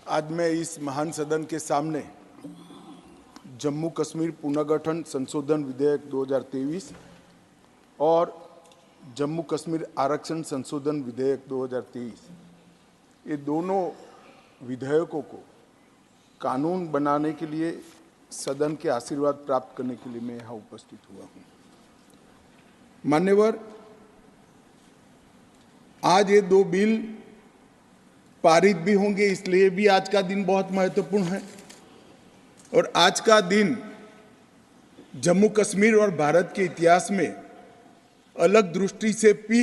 आज मैं इस महान सदन के सामने जम्मू कश्मीर पुनर्गठन संशोधन विधेयक 2023 और जम्मू कश्मीर आरक्षण संशोधन विधेयक 2023 ये दोनों विधेयकों को कानून बनाने के लिए सदन के आशीर्वाद प्राप्त करने के लिए मैं यहाँ उपस्थित हुआ हूँ। मान्यवर, आज ये दो बिल पारित भी होंगे, इसलिए भी आज का दिन बहुत महत्वपूर्ण है। और आज का दिन जम्मू कश्मीर और भारत के इतिहास में अलग दृष्टि से भी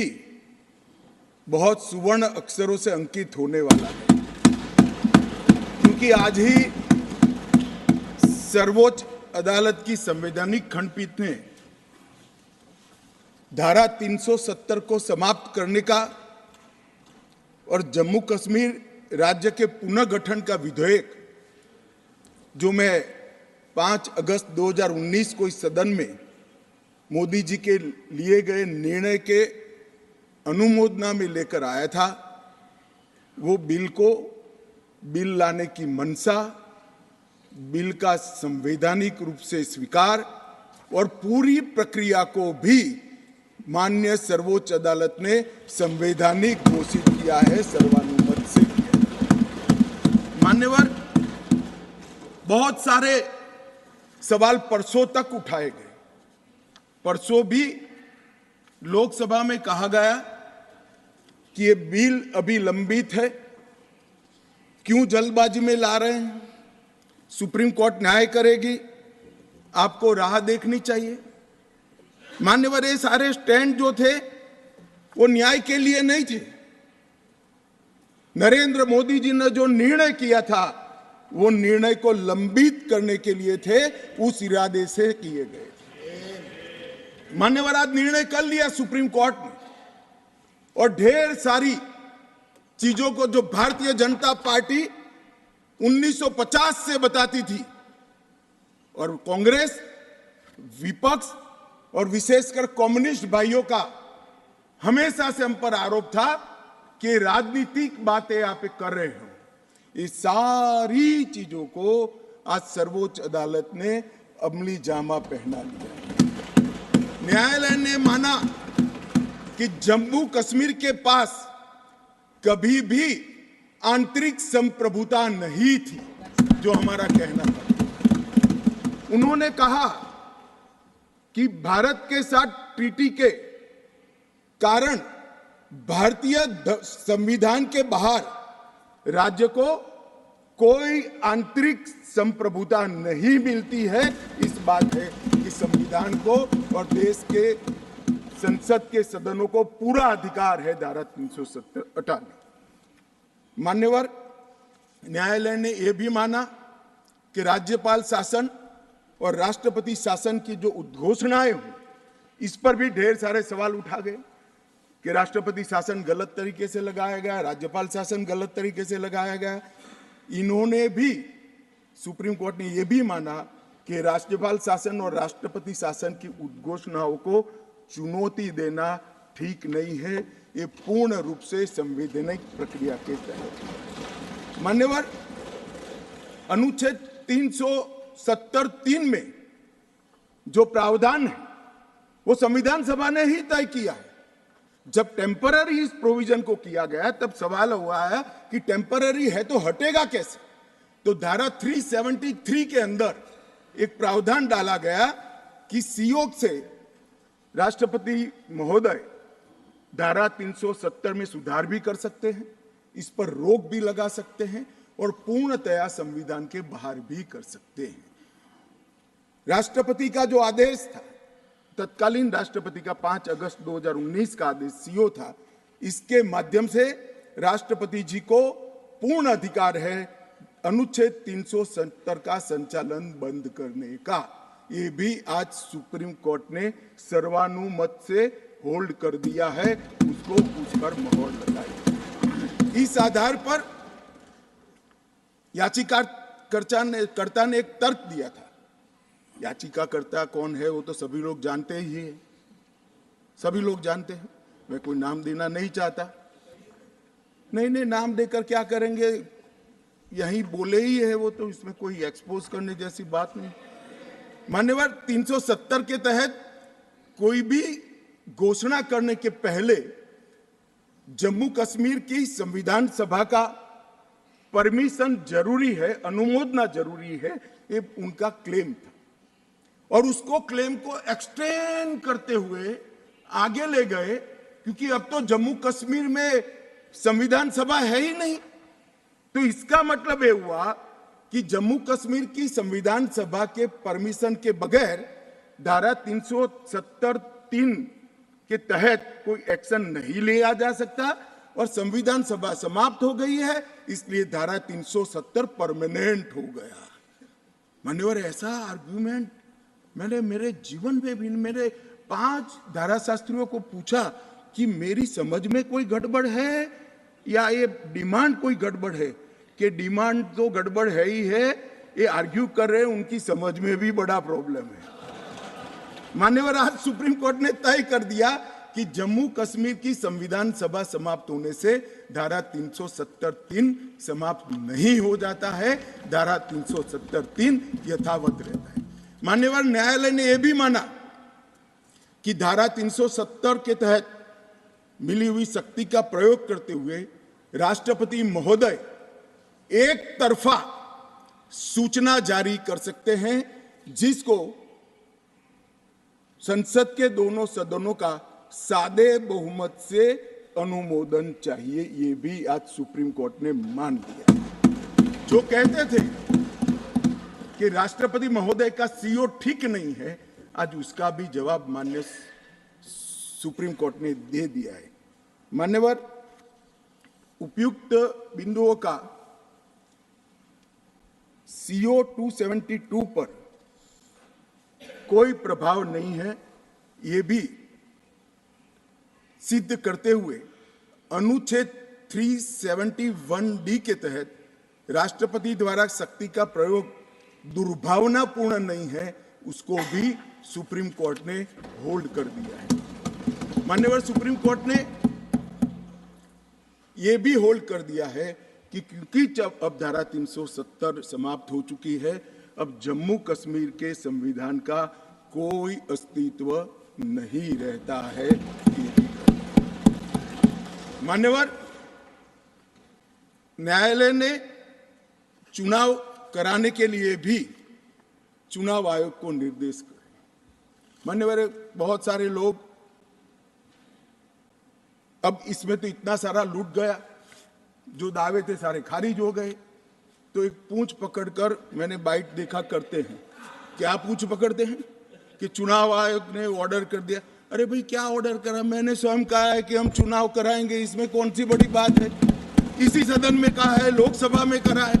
बहुत सुवर्ण अक्षरों से अंकित होने वाला है, क्योंकि आज ही सर्वोच्च अदालत की संवैधानिक खंडपीठ ने धारा 370 को समाप्त करने का और जम्मू कश्मीर राज्य के पुनर्गठन का विधेयक, जो मैं 5 अगस्त 2019 को इस सदन में मोदी जी के लिए गए निर्णय के अनुमोदना में लेकर आया था, वो बिल लाने की मंशा, बिल का संवैधानिक रूप से स्वीकार और पूरी प्रक्रिया को भी माननीय सर्वोच्च अदालत ने संवैधानिक घोषित किया है, सर्वानुमत से किया। मान्यवर, बहुत सारे सवाल परसों तक उठाए गए। परसों भी लोकसभा में कहा गया कि ये बिल अभी लंबित है, क्यों जल्दबाजी में ला रहे हैं, सुप्रीम कोर्ट न्याय करेगी, आपको राह देखनी चाहिए। मान्यवर, ये सारे स्टैंड जो थे वो न्याय के लिए नहीं थे। नरेंद्र मोदी जी ने जो निर्णय किया था वो निर्णय को लंबित करने के लिए थे, उस इरादे से किए गए थे। मान्यवर, आज निर्णय कर लिया सुप्रीम कोर्ट ने, और ढेर सारी चीजों को जो भारतीय जनता पार्टी 1950 से बताती थी, और कांग्रेस, विपक्ष और विशेषकर कम्युनिस्ट भाइयों का हमेशा से हम पर आरोप था कि राजनीतिक बातें आप कर रहे हो, ये सारी चीजों को आज सर्वोच्च अदालत ने अमली जामा पहना लिया। न्यायालय ने माना कि जम्मू कश्मीर के पास कभी भी आंतरिक संप्रभुता नहीं थी, जो हमारा कहना था। उन्होंने कहा कि भारत के साथ ट्रीटी के कारण भारतीय संविधान के बाहर राज्य को कोई आंतरिक संप्रभुता नहीं मिलती है। इस बात है कि संविधान को और देश के संसद के सदनों को पूरा अधिकार है धारा 370 हटाने। मान्यवर, न्यायालय ने यह भी माना कि राज्यपाल शासन और राष्ट्रपति शासन की जो उद्घोषणाएं हुई, इस पर भी ढेर सारे सवाल उठा गए कि राष्ट्रपति शासन गलत तरीके से लगाया गया, राज्यपाल शासन गलत तरीके से लगाया गया। इन्होंने भी, सुप्रीम कोर्ट ने यह भी माना कि राज्यपाल शासन और राष्ट्रपति शासन की उद्घोषणाओं को चुनौती देना ठीक नहीं है, ये पूर्ण रूप से संवैधानिक प्रक्रिया के तहत। मान्यवर, अनुच्छेद 370(3) में जो प्रावधान है वो संविधान सभा ने ही तय किया है। जब टेम्पररी इस प्रोविजन को किया गया, तब सवाल हुआ है कि टेम्पररी है तो हटेगा कैसे। तो धारा 373 के अंदर एक प्रावधान डाला गया कि सीओ से राष्ट्रपति महोदय धारा 370 में सुधार भी कर सकते हैं, इस पर रोक भी लगा सकते हैं और पूर्णतया संविधान के बाहर भी कर सकते हैं। राष्ट्रपति का जो आदेश था, तत्कालीन राष्ट्रपति का 5 अगस्त 2019 का आदेश सीओ था, इसके माध्यम से राष्ट्रपति जी को पूर्ण अधिकार है अनुच्छेद 370 का संचालन बंद करने का। ये भी आज सुप्रीम कोर्ट ने सर्वानुमत से होल्ड कर दिया है, उसको उस पर मोहर लगाई। इस आधार पर याचिकाकर्ता ने एक तर्क दिया था। याचिकाकर्ता कौन है वो तो सभी लोग जानते ही है, सभी लोग जानते हैं, मैं कोई नाम देना नहीं चाहता। नहीं, नाम देकर क्या करेंगे, यही बोले ही है, वो तो इसमें कोई एक्सपोज करने जैसी बात नहीं। मान्यवर 370 के तहत कोई भी घोषणा करने के पहले जम्मू कश्मीर की संविधान सभा का परमिशन जरूरी है, अनुमोदना जरूरी है, ये उनका क्लेम था। और उसको क्लेम को एक्सटेंड करते हुए आगे ले गए, क्योंकि अब तो जम्मू कश्मीर में संविधान सभा है ही नहीं। तो इसका मतलब ये हुआ कि जम्मू कश्मीर की संविधान सभा के परमिशन के बगैर धारा 370(3) के तहत कोई एक्शन नहीं लिया जा सकता और संविधान सभा समाप्त हो गई है, इसलिए धारा 370 परमानेंट हो गया। मान्यवर, ऐसा आर्गुमेंट मैंने मेरे जीवन में भी, मेरे 5 धाराशास्त्रियों को पूछा कि मेरी समझ में कोई गड़बड़ है या ये डिमांड कोई गड़बड़ है, कि डिमांड तो गड़बड़ है ही है, ये आर्ग्यू कर रहे हैं उनकी समझ में भी बड़ा प्रॉब्लम है। मान्यवर, आज सुप्रीम कोर्ट ने तय कर दिया कि जम्मू कश्मीर की संविधान सभा समाप्त होने से धारा 370(3) समाप्त नहीं हो जाता है, धारा 370(3) यथावत रहता है। मान्यवर, न्यायालय ने यह भी माना कि धारा 370 के तहत मिली हुई शक्ति का प्रयोग करते हुए राष्ट्रपति महोदय एक तरफा सूचना जारी कर सकते हैं, जिसको संसद के दोनों सदनों का सादे बहुमत से अनुमोदन चाहिए। ये भी आज सुप्रीम कोर्ट ने मान लिया। जो कहते थे कि राष्ट्रपति महोदय का सीओ ठीक नहीं है, आज उसका भी जवाब माननीय सुप्रीम कोर्ट ने दे दिया है। मान्यवर, उपयुक्त बिंदुओं का सीओ 272 पर कोई प्रभाव नहीं है, ये भी सिद्ध करते हुए अनुच्छेद 371(d) के तहत राष्ट्रपति द्वारा शक्ति का प्रयोग दुर्भावनापूर्ण नहीं है, उसको भी सुप्रीम कोर्ट ने होल्ड कर दिया है। मान्यवर, सुप्रीम कोर्ट ने यह भी होल्ड कर दिया है कि क्योंकि जब अब धारा 370 समाप्त हो चुकी है, अब जम्मू कश्मीर के संविधान का कोई अस्तित्व नहीं रहता है। मान्यवर, न्यायालय ने चुनाव कराने के लिए भी चुनाव आयोग को निर्देश करे। मान्यवर, बहुत सारे लोग, अब इसमें तो इतना सारा लूट गया, जो दावे थे सारे खारिज हो गए। तो एक पूंछ पकड़कर मैंने बाइट देखा करते हैं, क्या पूंछ पकड़ते हैं कि चुनाव आयोग ने ऑर्डर कर दिया। अरे भाई, क्या ऑर्डर करा? मैंने स्वयं कहा है कि हम चुनाव कराएंगे, इसमें कौन सी बड़ी बात है? इसी सदन में कहा है, लोकसभा में करा है,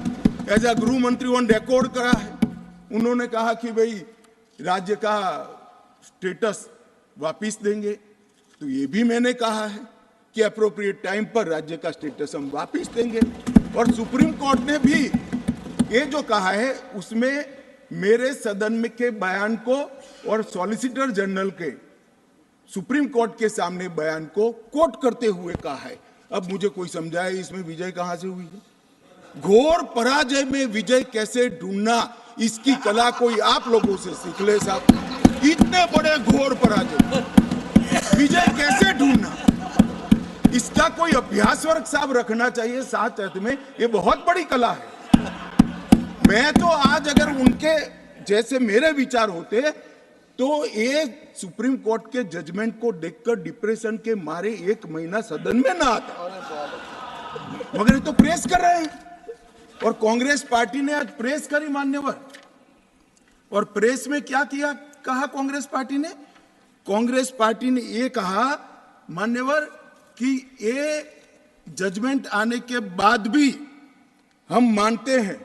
एज अ गृह मंत्री ऑन रिकॉर्ड करा है। उन्होंने कहा कि भाई राज्य का स्टेटस वापिस देंगे, तो ये भी मैंने कहा है कि अप्रोप्रिएट टाइम पर राज्य का स्टेटस हम वापिस देंगे। और सुप्रीम कोर्ट ने भी ये जो कहा है, उसमें मेरे सदन में के बयान को और सॉलिसिटर जनरल के सुप्रीम कोर्ट के सामने बयान को कोट करते हुए कहा है। अब मुझे कोई समझाए इसमें विजय कहां से हुई है? घोर पराजय में विजय कैसे ढूंढना, इसकी कला कोई आप लोगों से सीख ले साहब। इतने बड़े घोर पराजय, विजय कैसे ढूंढना, इसका कोई अभ्यास वर्ग साहब रखना चाहिए साथ में। ये बहुत बड़ी कला है। मैं तो आज अगर उनके जैसे मेरे विचार होते तो ये सुप्रीम कोर्ट के जजमेंट को देखकर डिप्रेशन के मारे 1 महीना सदन में ना आता, मगर ये तो प्रेस कर रहे हैं। और कांग्रेस पार्टी ने आज प्रेस करी मान्यवर, और प्रेस में क्या किया, कहा कांग्रेस पार्टी ने? कांग्रेस पार्टी ने ये कहा मान्यवर कि ये जजमेंट आने के बाद भी हम मानते हैं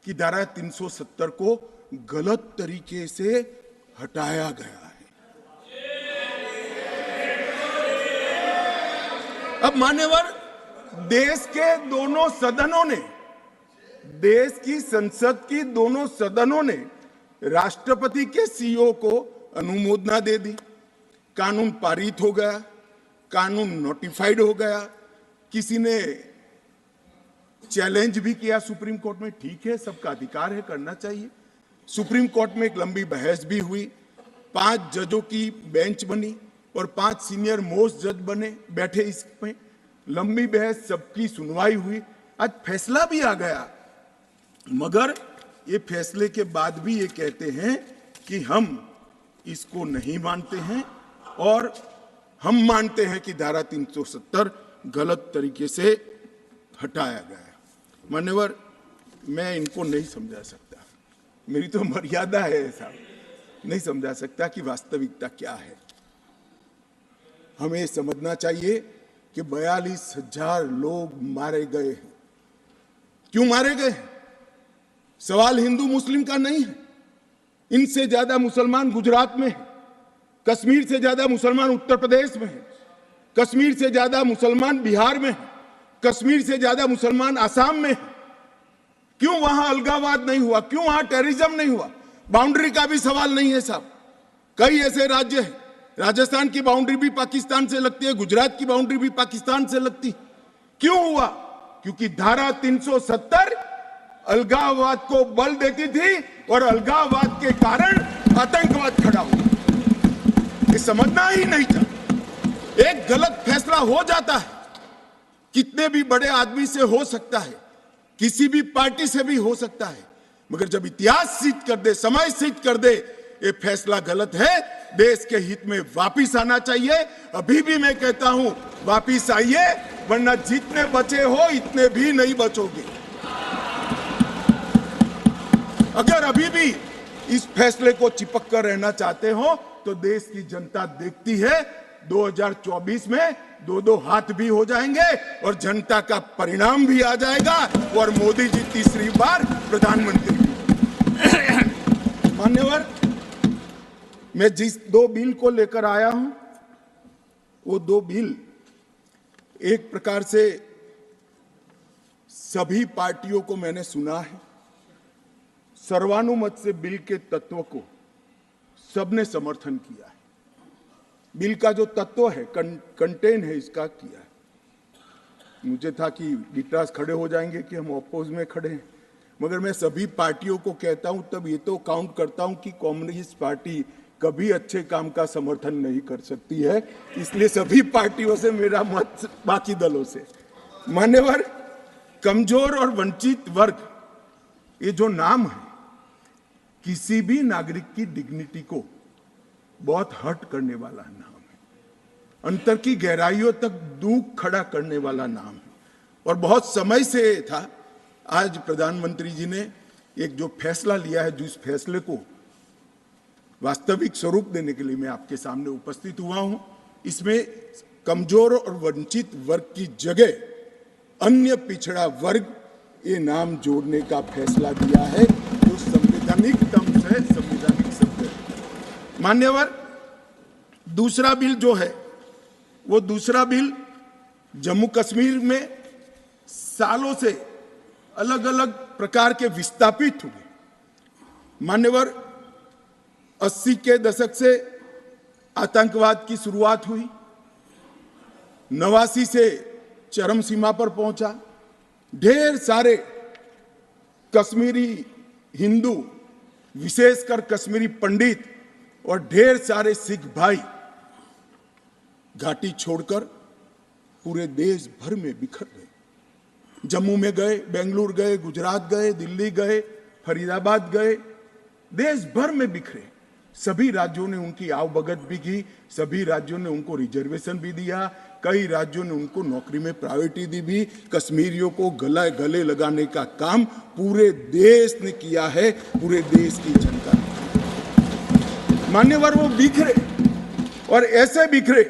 कि धारा 370 को गलत तरीके से हटाया गया है। अब मान्यवर, देश के दोनों सदनों ने, देश की संसद की दोनों सदनों ने राष्ट्रपति के सीओ को अनुमोदना दे दी, कानून पारित हो गया, कानून नोटिफाइड हो गया। किसी ने चैलेंज भी किया सुप्रीम कोर्ट में। ठीक है, सबका अधिकार है, करना चाहिए। सुप्रीम कोर्ट में एक लंबी बहस भी हुई, 5 जजों की बेंच बनी और 5 सीनियर मोस्ट जज बने, बैठे इसमें, लंबी बहस, सबकी सुनवाई हुई, आज फैसला भी आ गया। मगर ये फैसले के बाद भी ये कहते हैं कि हम इसको नहीं मानते हैं और हम मानते हैं कि धारा 370 गलत तरीके से हटाया गया है। मान्यवर, मैं इनको नहीं समझा सकता, मेरी तो मर्यादा है ऐसा, नहीं समझा सकता कि वास्तविकता क्या है। हमें समझना चाहिए कि 42,000 लोग मारे गए हैं। क्यों मारे गए हैं? सवाल हिंदू मुस्लिम का नहीं है। इनसे ज्यादा मुसलमान गुजरात में है, कश्मीर से ज्यादा मुसलमान उत्तर प्रदेश में है, कश्मीर से ज्यादा मुसलमान बिहार में है, कश्मीर से ज्यादा मुसलमान आसाम में है। क्यों वहां अलगाववाद नहीं हुआ? क्यों वहां टेररिज्म नहीं हुआ? बाउंड्री का भी सवाल नहीं है साहब। कई ऐसे राज्य हैं, राजस्थान की बाउंड्री भी पाकिस्तान से लगती है, गुजरात की बाउंड्री भी पाकिस्तान से लगती। क्यों हुआ? क्योंकि धारा 370 अलगाववाद को बल देती थी और अलगाववाद के कारण आतंकवाद खड़ा हुआ। ये समझना ही नहीं था। एक गलत फैसला हो जाता है, कितने भी बड़े आदमी से हो सकता है, किसी भी पार्टी से भी हो सकता है, मगर जब इतिहास सिद्ध कर दे, समय सिद्ध कर दे ये फैसला गलत है, देश के हित में वापिस आना चाहिए। अभी भी मैं कहता हूं, वापिस आइए, वरना जितने बचे हो इतने भी नहीं बचोगे। अगर अभी भी इस फैसले को चिपक कर रहना चाहते हो तो देश की जनता देखती है, 2024 में 2-2 हाथ भी हो जाएंगे और जनता का परिणाम भी आ जाएगा और मोदी जी तीसरी बार प्रधानमंत्री। मान्यवर, मैं जिस 2 बिल को लेकर आया हूं, वो 2 बिल एक प्रकार से सभी पार्टियों को मैंने सुना है, सर्वानुमत से बिल के तत्व को सबने समर्थन किया है। बिल का जो तत्व है, कंटेन है, इसका किया है। मुझे था कि गिटास खड़े हो जाएंगे कि हम अपोज में खड़े हैं, मगर मैं सभी पार्टियों को कहता हूं, तब ये तो काउंट करता हूं कि कम्युनिस्ट पार्टी कभी अच्छे काम का समर्थन नहीं कर सकती है, इसलिए सभी पार्टियों से मेरा मत बाकी दलों से। मान्यवर, कमजोर और वंचित वर्ग, ये जो नाम है, किसी भी नागरिक की डिग्निटी को बहुत हर्ट करने वाला नाम है, अंतर की गहराइयों तक दुख खड़ा करने वाला नाम है और बहुत समय से था। आज प्रधानमंत्री जी ने एक जो फैसला लिया है, जिस फैसले को वास्तविक स्वरूप देने के लिए मैं आपके सामने उपस्थित हुआ हूं, इसमें कमजोर और वंचित वर्ग की जगह अन्य पिछड़ा वर्ग ये नाम जोड़ने का फैसला दिया है, जो संवैधानिक ढंग से संवैधानिक शब्द है। मान्यवर, दूसरा बिल जो है, वो दूसरा बिल जम्मू कश्मीर में सालों से अलग अलग प्रकार के विस्थापित हुए। मान्यवर, 80 के दशक से आतंकवाद की शुरुआत हुई, 89 से चरम सीमा पर पहुंचा। ढेर सारे कश्मीरी हिंदू, विशेषकर कश्मीरी पंडित और ढेर सारे सिख भाई घाटी छोड़कर पूरे देश भर में बिखर गए। जम्मू में गए, बेंगलुरु गए, गुजरात गए, दिल्ली गए, फरीदाबाद गए, देश भर में बिखरे। सभी राज्यों ने उनकी आवभगत भी की, सभी राज्यों ने उनको रिजर्वेशन भी दिया, कई राज्यों ने उनको नौकरी में प्रायोरिटी दी भी। कश्मीरियों को गले लगाने का काम पूरे देश ने किया है, पूरे देश की जनता ने। मान्यवर, वो बिखरे और ऐसे बिखरे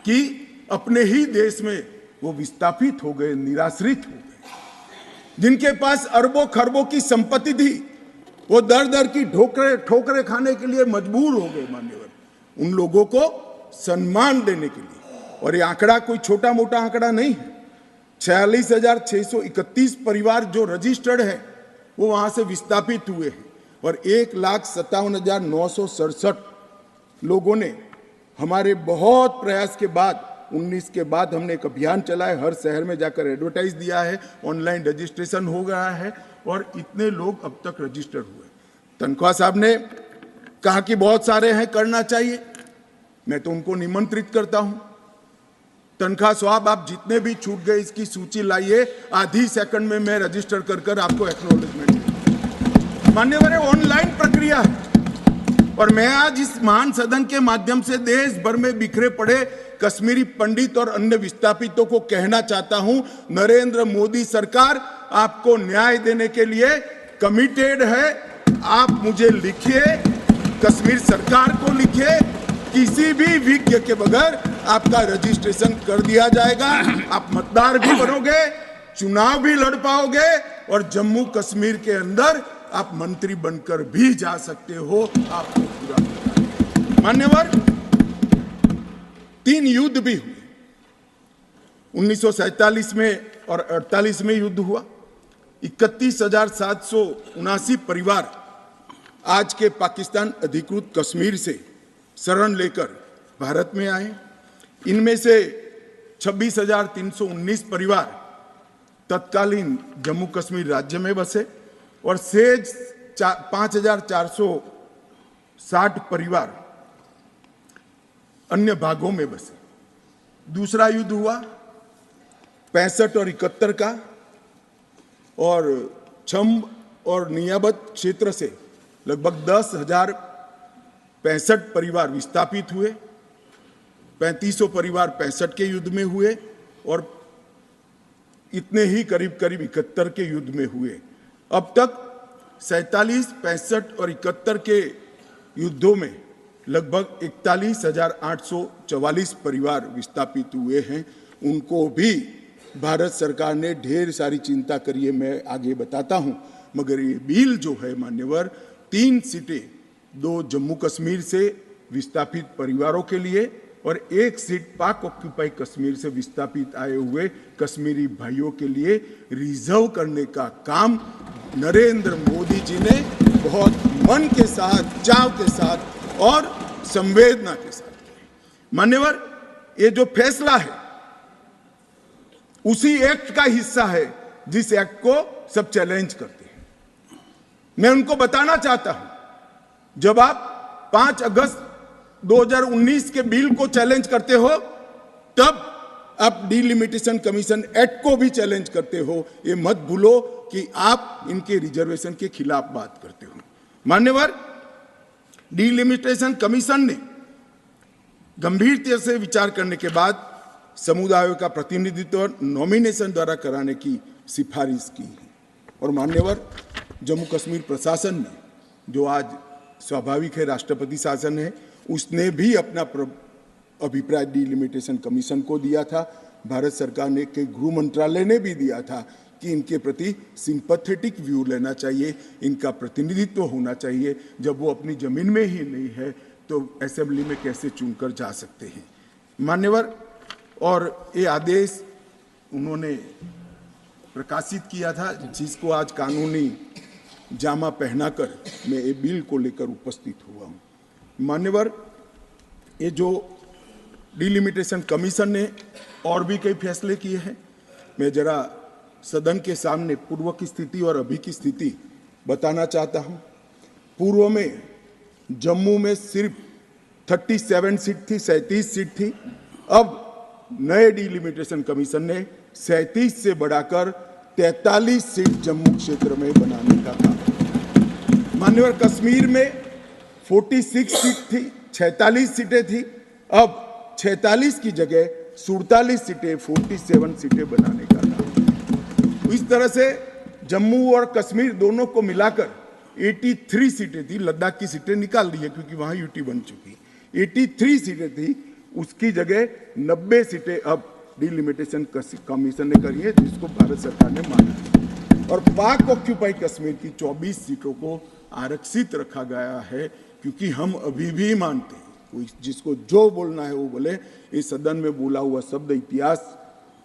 कि अपने ही देश में वो विस्थापित हो गए, निराश्रित हो गए। जिनके पास अरबों खरबों की संपत्ति थी, वो दर दर की ठोकरे खाने के लिए मजबूर हो गए। मान्यवर, उन लोगों को सम्मान देने के लिए, और ये आंकड़ा कोई छोटा मोटा आंकड़ा नहीं है, 46,631 परिवार जो रजिस्टर्ड है वो वहां से विस्थापित हुए हैं और 1,57,967 लोगों ने हमारे बहुत प्रयास के बाद 19 के बाद हमने एक अभियान चलाया, हर शहर में जाकर एडवर्टाइज दिया है, ऑनलाइन रजिस्ट्रेशन हो गया है और इतने लोग अब तक रजिस्टर हुए। तनख्वाह साहब ने कहा कि बहुत सारे हैं, करना चाहिए। मैं तो उनको निमंत्रित करता हूं, तनख्वाह साहब आप जितने भी छूट गए इसकी सूची लाइए, आधी सेकंड में मैं रजिस्टर कर आपको एक्नॉलेजमेंट दूंगा। मान्यवर, ऑनलाइन प्रक्रिया है और मैं आज इस महान सदन के माध्यम से देश भर में बिखरे पड़े कश्मीरी पंडित और अन्य विस्थापितों को कहना चाहता हूं, नरेंद्र मोदी सरकार आपको न्याय देने के लिए कमिटेड है। आप मुझे लिखिए, कश्मीर सरकार को लिखिए, किसी भी विज्ञ के बगैर आपका रजिस्ट्रेशन कर दिया जाएगा। आप मतदार भी बनोगे, चुनाव भी लड़ पाओगे और जम्मू कश्मीर के अंदर आप मंत्री बनकर भी जा सकते हो। आपको पूरा मान्यवर, 3 युद्ध भी हुए, 1947 में और 48 में युद्ध हुआ। 31,779 परिवार आज के पाकिस्तान अधिकृत कश्मीर से शरण लेकर भारत में आए। इनमें से 26,319 परिवार तत्कालीन जम्मू कश्मीर राज्य में बसे और शेष 5,460 परिवार अन्य भागों में बसे। दूसरा युद्ध हुआ 65 और 71 का और छम्ब और नियाबत क्षेत्र से लगभग 10,065 परिवार विस्थापित हुए। 3500 परिवार 65 के युद्ध में हुए और इतने ही करीब 71 के युद्ध में हुए। अब तक 47, 65 और 71 के युद्धों में लगभग 41,844 परिवार विस्थापित हुए हैं। उनको भी भारत सरकार ने ढेर सारी चिंता करी है, मैं आगे बताता हूं। मगर ये बिल जो है मान्यवर, 3 सीटें, 2 जम्मू कश्मीर से विस्थापित परिवारों के लिए और 1 सीट पाक ऑक्यूपाई कश्मीर से विस्थापित आए हुए कश्मीरी भाइयों के लिए रिजर्व करने का काम नरेंद्र मोदी जी ने बहुत मन के साथ, चाव के साथ और संवेदना के साथ किया। मान्यवर, ये जो फैसला है उसी एक्ट का हिस्सा है जिस एक्ट को सब चैलेंज करते हैं। मैं उनको बताना चाहता हूं, जब आप 5 अगस्त 2019 के बिल को चैलेंज करते हो, तब आप डिलिमिटेशन कमीशन एक्ट को भी चैलेंज करते हो। ये मत भूलो कि आप इनके रिजर्वेशन के खिलाफ बात करते हो। मान्यवर, डिलिमिटेशन कमीशन ने गंभीरता से विचार करने के बाद समुदायों का प्रतिनिधित्व नॉमिनेशन द्वारा कराने की सिफारिश की है। और मान्यवर, जम्मू कश्मीर प्रशासन ने, जो आज स्वाभाविक है राष्ट्रपति शासन है, उसने भी अपना अभिप्राय डिलिमिटेशन कमीशन को दिया था। भारत सरकार ने के गृह मंत्रालय ने भी दिया था कि इनके प्रति सिंपैथेटिक व्यू लेना चाहिए, इनका प्रतिनिधित्व होना चाहिए। जब वो अपनी जमीन में ही नहीं है तो असेंबली में कैसे चुनकर जा सकते हैं। मान्यवर, और ये आदेश उन्होंने प्रकाशित किया था, जिसको आज कानूनी जामा पहनाकर मैं ये बिल को लेकर उपस्थित हुआ हूँ। मान्यवर, ये जो डिलिमिटेशन कमीशन ने और भी कई फैसले किए हैं, मैं जरा सदन के सामने पूर्व की स्थिति और अभी की स्थिति बताना चाहता हूँ। पूर्व में जम्मू में सिर्फ 37 सीट थी, 37 सीट थी। अब नए डिलिमिटेशन कमीशन ने 37 से बढ़ाकर 43 सीट जम्मू क्षेत्र में बनाने का काम। मान्यवर, कश्मीर में 46 सीट थी, 46 सीटें थी। अब 46 की जगह 47 सीटें, 47 सीटें बनाने का काम। इस तरह से जम्मू और कश्मीर दोनों को मिलाकर 83 सीटें थी। लद्दाख की सीटें निकाल दी है क्योंकि वहां यूटी बन चुकी। 83 सीटें थी, उसकी जगह 90 सीटें अब डिलिमिटेशन कमीशन ने करी है, जिसको भारत सरकार ने माना है। और पाक ऑक्यूपाई कश्मीर की 24 सीटों को आरक्षित रखा गया है, क्योंकि हम अभी भी मानते हैं, कोई जिसको जो बोलना है वो बोले। इस सदन में बोला हुआ शब्द इतिहास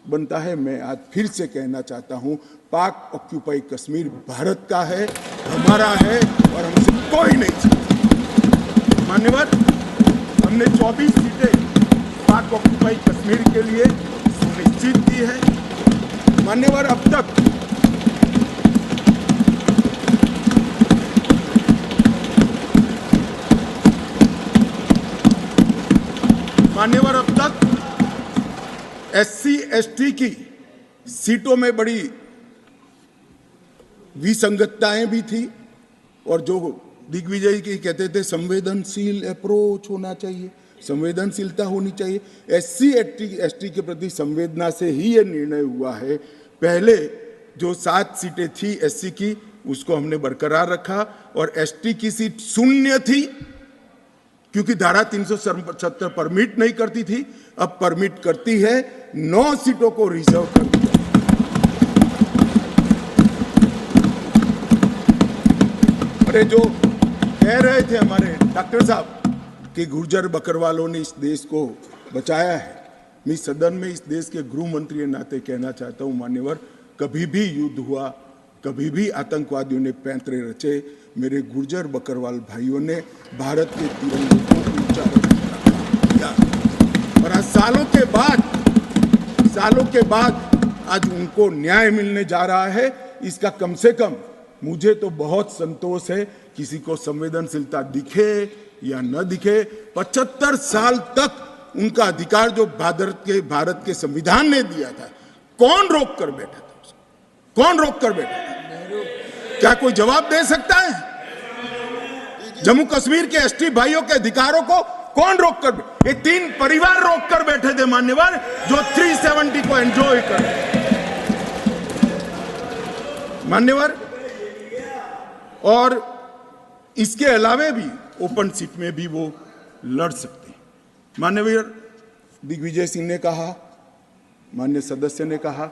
बनता है। मैं आज फिर से कहना चाहता हूं, पाक ऑक्यूपाई कश्मीर भारत का है, हमारा है और हमसे कोई नहीं छीन। मान्यवर, हमने 24 सीटें पाक पाक ऑक्युपाई कश्मीर के लिए सुनिश्चित की है। मान्यवर, अब तक SC ST की सीटों में बड़ी विसंगतताएं भी थी और जो दिग्विजय की कहते थे संवेदनशील अप्रोच होना चाहिए, संवेदनशीलता होनी चाहिए। SC ST के प्रति संवेदना से ही ये निर्णय हुआ है। पहले जो 7 सीटें थी SC की उसको हमने बरकरार रखा और ST की सीट 0 थी क्योंकि धारा 370 परमिट नहीं करती थी, अब परमिट करती है। 9 सीटों को रिजर्व कर दिया। अरे जो कह रहे थे हमारे डॉक्टर साहब कि गुर्जर बकरवालों ने इस देश को बचाया है, मैं सदन में इस देश के गृह मंत्री के नाते कहना चाहता हूं, मान्यवर, कभी भी युद्ध हुआ, कभी भी आतंकवादियों ने पैंतरे रचे, मेरे गुर्जर बकरवाल भाइयों ने भारत के तिरंगे को ऊंचा रखा। और आज सालों के बाद आज उनको न्याय मिलने जा रहा है। इसका कम से कम मुझे तो बहुत संतोष है। किसी को संवेदनशीलता दिखे या न दिखे, 75 साल तक उनका अधिकार जो भारत के संविधान ने दिया था, कौन रोक कर बैठा था उसको? कौन रोक कर बैठा था? क्या कोई जवाब दे सकता है? जम्मू कश्मीर के ST भाइयों के अधिकारों को कौन रोक कर? ये 3 परिवार रोक कर बैठे थे मान्यवर, जो 370 को एंजॉय कर मान्यवर। और इसके अलावे भी ओपन सीट में भी वो लड़ सकते हैं। माननीय दिग्विजय सिंह ने कहा, माननीय सदस्य ने कहा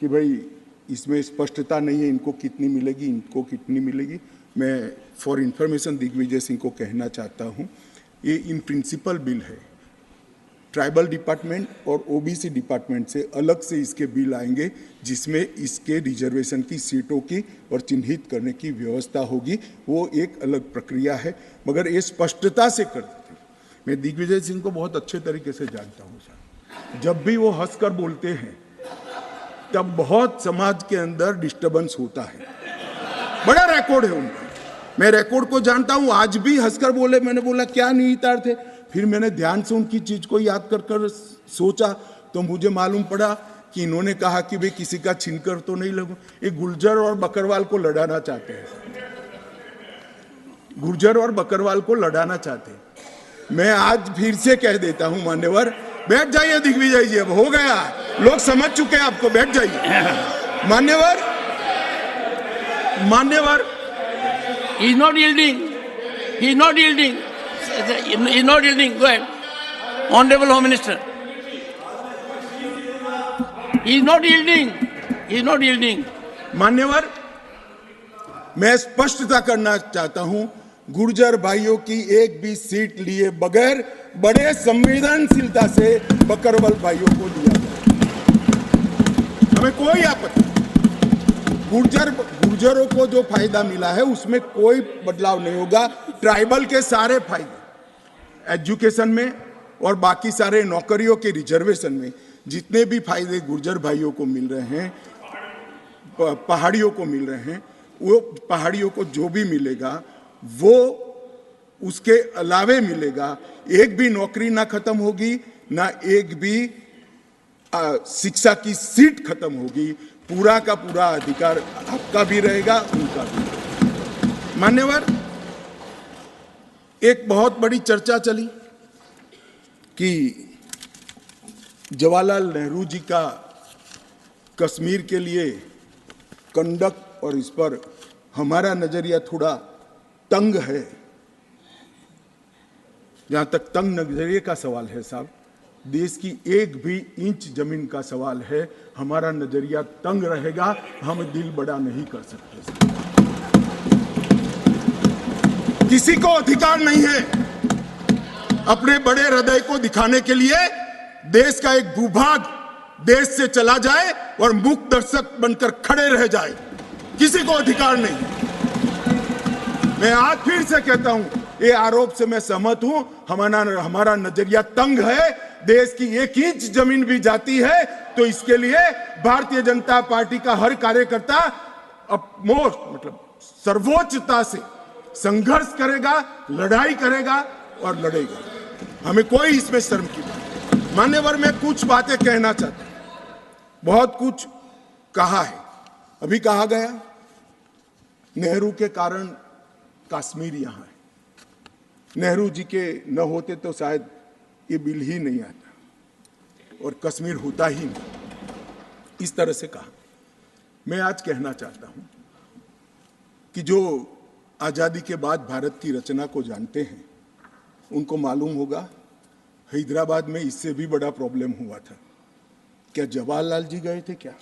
कि भाई इसमें स्पष्टता नहीं है, इनको कितनी मिलेगी, इनको कितनी मिलेगी। मैं फॉर इंफॉर्मेशन दिग्विजय सिंह को कहना चाहता हूं, ये इन प्रिंसिपल बिल है। ट्राइबल डिपार्टमेंट और OBC डिपार्टमेंट से अलग से इसके बिल आएंगे, जिसमें इसके रिजर्वेशन की सीटों की और चिन्हित करने की व्यवस्था होगी। वो एक अलग प्रक्रिया है, मगर ये स्पष्टता से कर देते हैं। मैं दिग्विजय सिंह को बहुत अच्छे तरीके से जानता हूँ साहब। जब भी वो हंसकर बोलते हैं तब बहुत समाज के अंदर डिस्टर्बेंस होता है। बड़ा रिकॉर्ड है उनका, मैं रिकॉर्ड को जानता हूँ। आज भी हंसकर बोले, मैंने बोला क्या निहितार्थ थे, फिर मैंने ध्यान से उनकी चीज को याद कर सोचा तो मुझे मालूम पड़ा कि इन्होंने कहा कि भाई किसी का छीनकर तो नहीं लगूं। ये गुर्जर और बकरवाल को लड़ाना चाहते हैं, गुर्जर और बकरवाल को लड़ाना चाहते हैं। मैं आज फिर से कह देता हूं मान्यवर, बैठ जाइए दिग्विजय जी, अब हो गया, लोग समझ चुके हैं आपको, बैठ जाइए। मान्यवर He is not yielding. He is not yielding. He is not yielding. Go ahead. Honorable Home Minister. He is not yielding. He is not yielding. मान्यवर, मैं स्पष्टता करना चाहता हूं, गुर्जर भाइयों की एक भी सीट लिए बगैर बड़े संवेदनशीलता से बकरवाल भाइयों को दिया गया। हमें कोई आपत्ति, गुर्जरों को जो फायदा मिला है उसमें कोई बदलाव नहीं होगा। ट्राइबल के सारे फायदे एजुकेशन में और बाकी सारे नौकरियों के रिजर्वेशन में जितने भी फायदे गुर्जर भाइयों को मिल रहे हैं, पहाड़ियों को मिल रहे हैं, वो पहाड़ियों को जो भी मिलेगा वो उसके अलावे मिलेगा। एक भी नौकरी ना खत्म होगी, ना एक भी शिक्षा की सीट खत्म होगी। पूरा का पूरा अधिकार आपका भी रहेगा, उनका भी। मान्यवर, एक बहुत बड़ी चर्चा चली कि जवाहरलाल नेहरू जी का कश्मीर के लिए कंडक्ट और इस पर हमारा नजरिया थोड़ा तंग है। जहां तक तंग नजरिए का सवाल है साहब, देश की एक भी इंच जमीन का सवाल है, हमारा नजरिया तंग रहेगा, हम दिल बड़ा नहीं कर सकते। किसी को अधिकार नहीं है अपने बड़े हृदय को दिखाने के लिए देश का एक भूभाग देश से चला जाए और मूक दर्शक बनकर खड़े रह जाए, किसी को अधिकार नहीं। मैं आज फिर से कहता हूं, ये आरोप से मैं सहमत हूं, हमारा नजरिया तंग है। देश की 1 इंच जमीन भी जाती है तो इसके लिए भारतीय जनता पार्टी का हर कार्यकर्ता मतलब सर्वोच्चता से संघर्ष करेगा, लड़ाई करेगा और लड़ेगा। हमें कोई इसमें शर्म की बात नहीं। मान्यवर, मैं कुछ बातें कहना चाहता हूं। बहुत कुछ कहा है, अभी कहा गया नेहरू के कारण कश्मीर यहां है, नेहरू जी के न होते तो शायद ये बिल ही नहीं आता और कश्मीर होता ही नहीं, इस तरह से कहा। मैं आज कहना चाहता हूं कि जो आजादी के बाद भारत की रचना को जानते हैं उनको मालूम होगा हैदराबाद में इससे भी बड़ा प्रॉब्लम हुआ था। क्या जवाहरलाल जी गए थे क्या?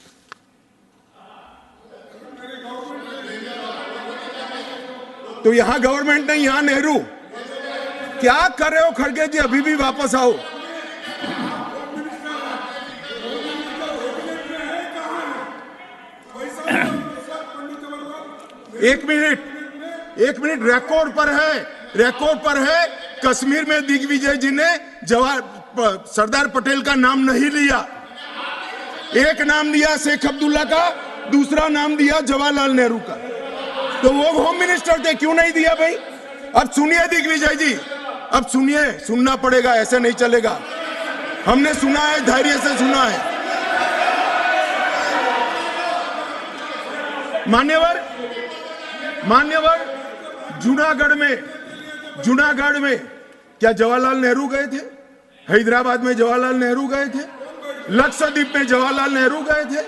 तो यहां गवर्नमेंट नहीं, यहां नेहरू। क्या कर रहे हो खड़गे जी? अभी भी वापस आओ। एक मिनट, रिकॉर्ड पर है। कश्मीर में दिग्विजय जी ने सरदार पटेल का नाम नहीं लिया। एक नाम दिया शेख अब्दुल्ला का, दूसरा नाम दिया जवाहरलाल नेहरू का। तो वो होम मिनिस्टर थे, क्यों नहीं दिया भाई? अब सुनिए दिग्विजय जी, अब सुनिए, सुनना पड़ेगा, ऐसे नहीं चलेगा। हमने सुना है, धैर्य से सुना है। मान्यवर, जूनागढ़ में क्या जवाहरलाल नेहरू गए थे? हैदराबाद में जवाहरलाल नेहरू गए थे? लक्षद्वीप में जवाहरलाल नेहरू गए थे?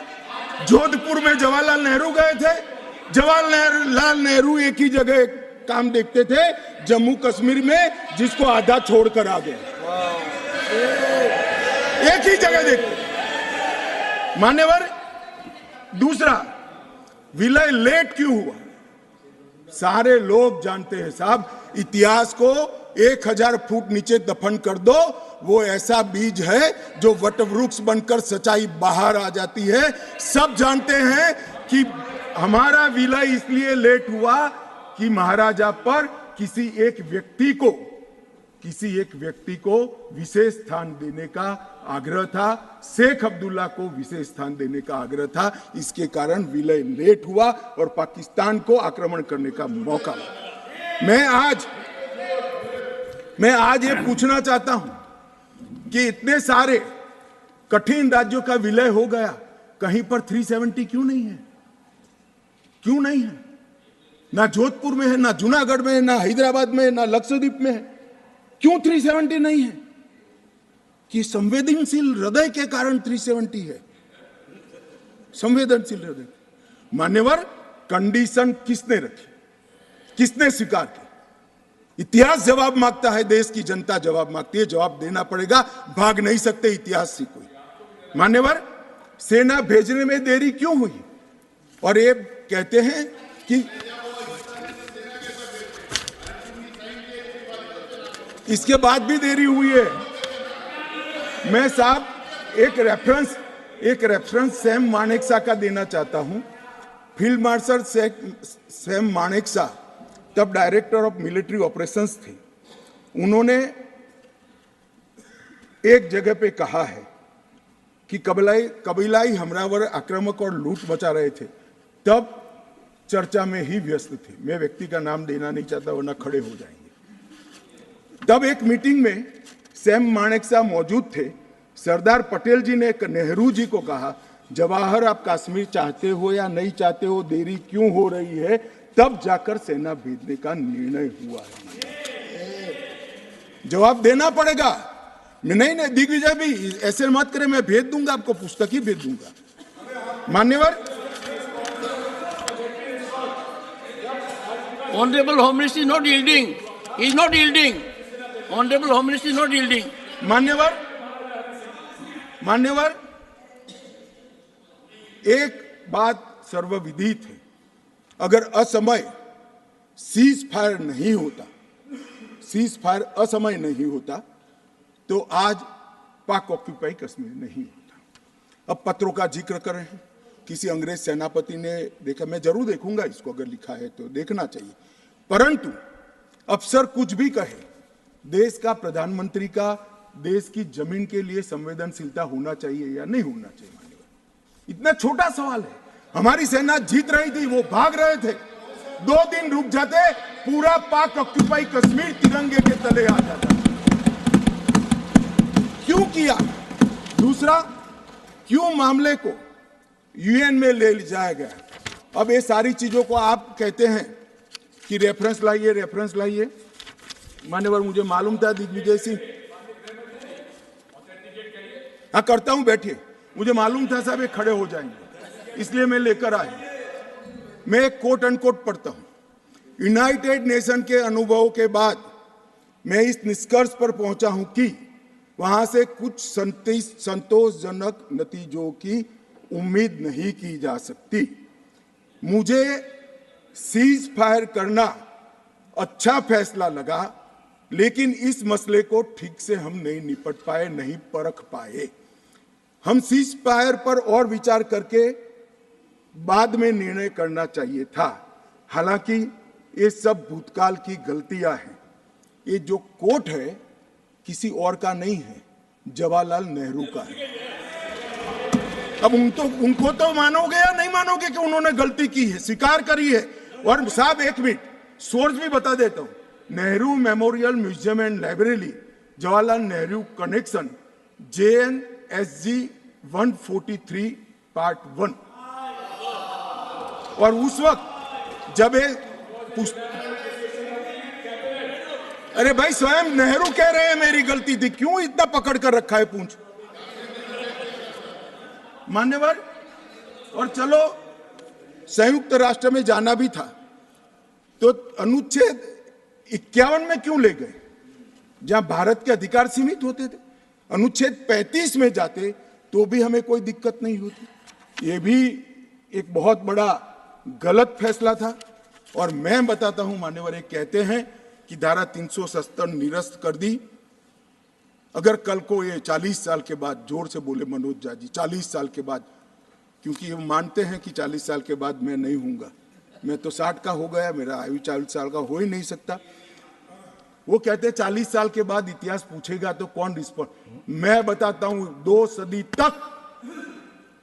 जोधपुर में जवाहरलाल नेहरू गए थे? जवाहरलाल नेहरू एक ही जगह काम देखते थे, जम्मू कश्मीर में, जिसको आधा छोड़कर आ गए। एक ही जगह देखते। मान्यवर, दूसरा, विलय लेट क्यों हुआ? सारे लोग जानते हैं साहब, इतिहास को 1000 फुट नीचे दफन कर दो, वो ऐसा बीज है जो वटवृक्ष बनकर सच्चाई बाहर आ जाती है। सब जानते हैं कि हमारा विलय इसलिए लेट हुआ कि महाराजा पर किसी एक व्यक्ति को विशेष स्थान देने का आग्रह था, शेख अब्दुल्ला को विशेष स्थान देने का आग्रह था। इसके कारण विलय लेट हुआ और पाकिस्तान को आक्रमण करने का मौका मिला। मैं आज ये पूछना चाहता हूं कि इतने सारे कठिन राज्यों का विलय हो गया, कहीं पर 370 क्यों नहीं है? क्यों नहीं है? ना जोधपुर में है, ना जूनागढ़ में है, ना हैदराबाद में है, ना लक्षद्वीप में है। क्यों 370 नहीं है? कि संवेदनशील हृदय के कारण 370 है। संवेदनशील हृदय। मान्यवर, कंडीशन किसने रखी, किसने स्वीकार की? इतिहास जवाब मांगता है, देश की जनता जवाब मांगती है, जवाब देना पड़ेगा, भाग नहीं सकते इतिहास से कोई। मान्यवर, सेना भेजने में देरी क्यों हुई? और ये कहते हैं कि इसके बाद भी देरी हुई है। मैं साहब एक रेफरेंस सैम मानेकशॉ का देना चाहता हूं। फील्ड मार्शल सैम मानेकशॉ तब डायरेक्टर ऑफ मिलिट्री ऑपरेशंस थे। उन्होंने एक जगह पे कहा है कि कबीलाई हमलावर आक्रामक और लूट मचा रहे थे, तब चर्चा में ही व्यस्त थे। मैं व्यक्ति का नाम देना नहीं चाहता वरना खड़े हो जाएंगे। तब एक मीटिंग में सैम मानेकशॉ मौजूद थे। सरदार पटेल जी ने नेहरू जी को कहा, जवाहर आप कश्मीर चाहते हो या नहीं चाहते हो, देरी क्यों हो रही है? तब जाकर सेना भेजने का निर्णय हुआ है। जवाब देना पड़ेगा। नहीं, दिग्विजय भी ऐसे मत करे, मैं भेज दूंगा आपको, पुस्तक ही भेज दूंगा। मान्यवर, Honorable Home Minister is not yielding. He is not yielding. Honorable Home Minister is not yielding. मान्यवर, एक बात सर्वविदित है, अगर असमय सीज फायर नहीं होता तो आज पाक ऑक्यूपाई कश्मीर नहीं होता। अब पत्रों का जिक्र कर रहे हैं, किसी अंग्रेज सेनापति ने देखा, मैं जरूर देखूंगा इसको, अगर लिखा है तो देखना चाहिए। परंतु अफसर कुछ भी कहे, देश का प्रधानमंत्री का देश की जमीन के लिए संवेदनशीलता होना चाहिए या नहीं होना चाहिए? मान्यवर, इतना छोटा सवाल है। हमारी सेना जीत रही थी, वो भाग रहे थे, 2 दिन रुक जाते, पूरा पाक ऑक्यूपाई कश्मीर तिरंगे के तले आ जाता। क्यों किया? दूसरा, क्यों मामले को यूएन में ले जाया गया? अब ये सारी चीजों को आप कहते हैं कि रेफरेंस लाइए। मान्यवर, मुझे मालूम था दिग्विजय सिंह, हाँ करता हूं, बैठिए, मुझे मालूम था साहब ये खड़े हो जाएंगे, इसलिए मैं लेकर आया। मैं एक कोट अनकोट पढ़ता हूं। यूनाइटेड नेशन के अनुभवों के बाद मैं इस निष्कर्ष पर पहुंचा हूं कि वहां से कुछ संतोषजनक नतीजों की उम्मीद नहीं की जा सकती। मुझे सीज फायर करना अच्छा फैसला लगा, लेकिन इस मसले को ठीक से हम नहीं निपट पाए, नहीं परख पाए। हम सीज फायर पर और विचार करके बाद में निर्णय करना चाहिए था। हालांकि ये सब भूतकाल की गलतियां हैं। ये जो कोट है किसी और का नहीं है, जवाहरलाल नेहरू का है। अब उनको तो मानोगे या नहीं मानोगे कि उन्होंने गलती की है, स्वीकार करी है। और साहब एक मिनट, सोर्स भी बता देता हूं, Nehru memorial museum and library, Jawaharlal Nehru connection, JNSG 143 part 1। और उस वक्त जब अरे भाई, स्वयं नेहरू कह रहे हैं मेरी गलती थी, क्यों इतना पकड़ कर रखा है पूंछ? मान्यवर, और चलो संयुक्त राष्ट्र में जाना भी था तो अनुच्छेद 51 में क्यों ले गए, जहां भारत के अधिकार सीमित होते थे? अनुच्छेद 35 में जाते तो भी हमें कोई दिक्कत नहीं होती। ये भी एक बहुत बड़ा गलत फैसला था। और मैं बताता हूं मान्यवर, एक कहते हैं कि धारा 370 निरस्त कर दी। अगर कल को ये 40 साल के बाद, जोर से बोले मनोज झा जी, 40 साल के बाद, क्योंकि ये मानते हैं कि 40 साल के बाद मैं नहीं हूंगा, मैं तो 60 का हो गया, मेरा आयु 40 साल का हो ही नहीं सकता। वो कहते हैं 40 साल के बाद इतिहास पूछेगा तो कौन रिस्पॉन्ड? मैं बताता हूं, 2 सदी तक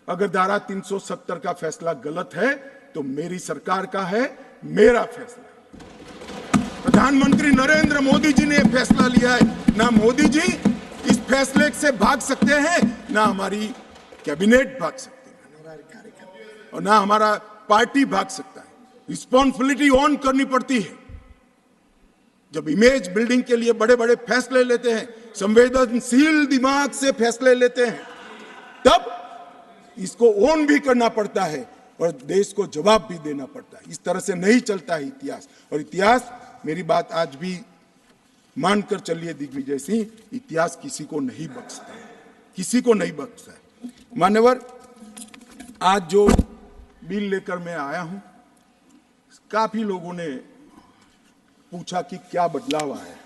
अगर धारा 370 का फैसला गलत है तो मेरी सरकार का है, मेरा फैसला। प्रधानमंत्री नरेंद्र मोदी जी ने फैसला लिया है। ना मोदी जी इस फैसले से भाग सकते हैं, ना हमारी कैबिनेट भाग सकते हैं, और ना हमारा पार्टी भाग सकता है। रिस्पॉन्सिबिलिटी ऑन करनी पड़ती है। जब इमेज बिल्डिंग के लिए बड़े बड़े फैसले लेते हैं, संवेदनशील दिमाग से फैसले लेते हैं, तब इसको ऑन भी करना पड़ता है और देश को जवाब भी देना पड़ता है। इस तरह से नहीं चलता है इतिहास। और इतिहास, मेरी बात आज भी मानकर चलिए दिग्विजय सिंह, इतिहास किसी को नहीं बख्शता है, किसी को नहीं बख्शता है। मान्यवर, आज जो बिल लेकर मैं आया हूं, काफी लोगों ने पूछा कि क्या बदलाव आया है।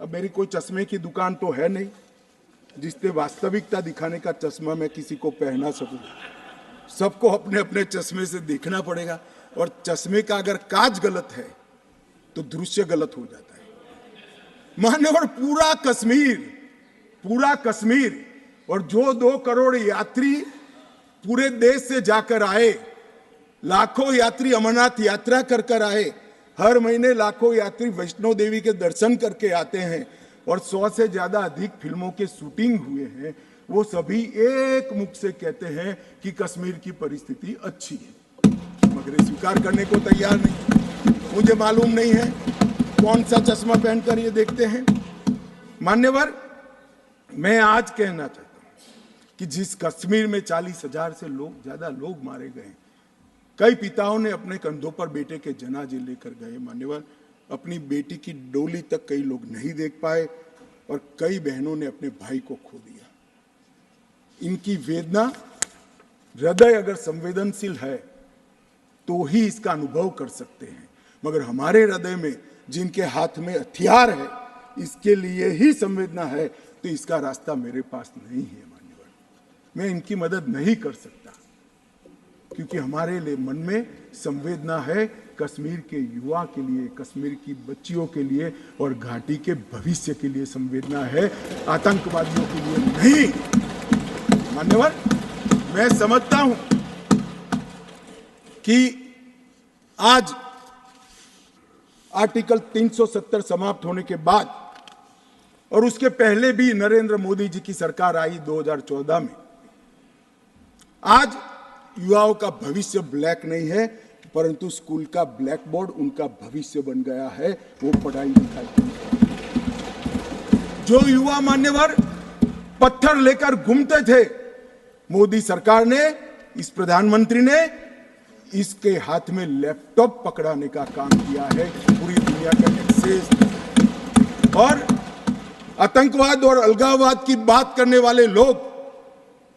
अब मेरी कोई चश्मे की दुकान तो है नहीं जिससे वास्तविकता दिखाने का चश्मा मैं किसी को पहना सकूं। सबको अपने अपने चश्मे से देखना पड़ेगा, और चश्मे का अगर कांच गलत है तो दृश्य गलत हो जाता है। मान्यवर, पूरा कश्मीर और जो 2 करोड़ यात्री पूरे देश से जाकर आए, लाखों यात्री अमरनाथ यात्रा कर आए, हर महीने लाखों यात्री वैष्णो देवी के दर्शन करके आते हैं, और 100 से ज्यादा अधिक फिल्मों के शूटिंग हुए हैं, वो सभी एक मुख से कहते हैं कि कश्मीर की परिस्थिति अच्छी है, मगर स्वीकार करने को तैयार नहीं। मुझे मालूम नहीं है कौन सा चश्मा पहनकर ये देखते हैं। मान्यवर, मैं आज कहना चाहता हूं कि जिस कश्मीर में 40,000 से ज्यादा लोग मारे गए, कई पिताओं ने अपने कंधों पर बेटे के जनाजे लेकर गए। मान्यवर, अपनी बेटी की डोली तक कई लोग नहीं देख पाए, और कई बहनों ने अपने भाई को खो दिया। इनकी वेदना, हृदय अगर संवेदनशील है तो ही इसका अनुभव कर सकते हैं, मगर हमारे हृदय में जिनके हाथ में हथियार है, इसके लिए ही संवेदना है, तो इसका रास्ता मेरे पास नहीं है। मान्यवर, मैं इनकी मदद नहीं कर सकता। क्योंकि हमारे लिए मन में संवेदना है कश्मीर के युवा के लिए, कश्मीर की बच्चियों के लिए और घाटी के भविष्य के लिए संवेदना है, आतंकवादियों के लिए नहीं। मान्यवर, मैं समझता हूं कि आज आर्टिकल 370 समाप्त होने के बाद और उसके पहले भी नरेंद्र मोदी जी की सरकार आई 2014 में, आज युवाओं का भविष्य ब्लैक नहीं है, परंतु स्कूल का ब्लैक बोर्ड उनका भविष्य बन गया है, वो पढ़ाई लिखाई। जो युवा मान्यवर पत्थर लेकर घूमते थे, मोदी सरकार ने, इस प्रधानमंत्री ने इसके हाथ में लैपटॉप पकड़ाने का काम किया है, पूरी दुनिया का एक्सेस। और आतंकवाद और अलगाववाद की बात करने वाले लोग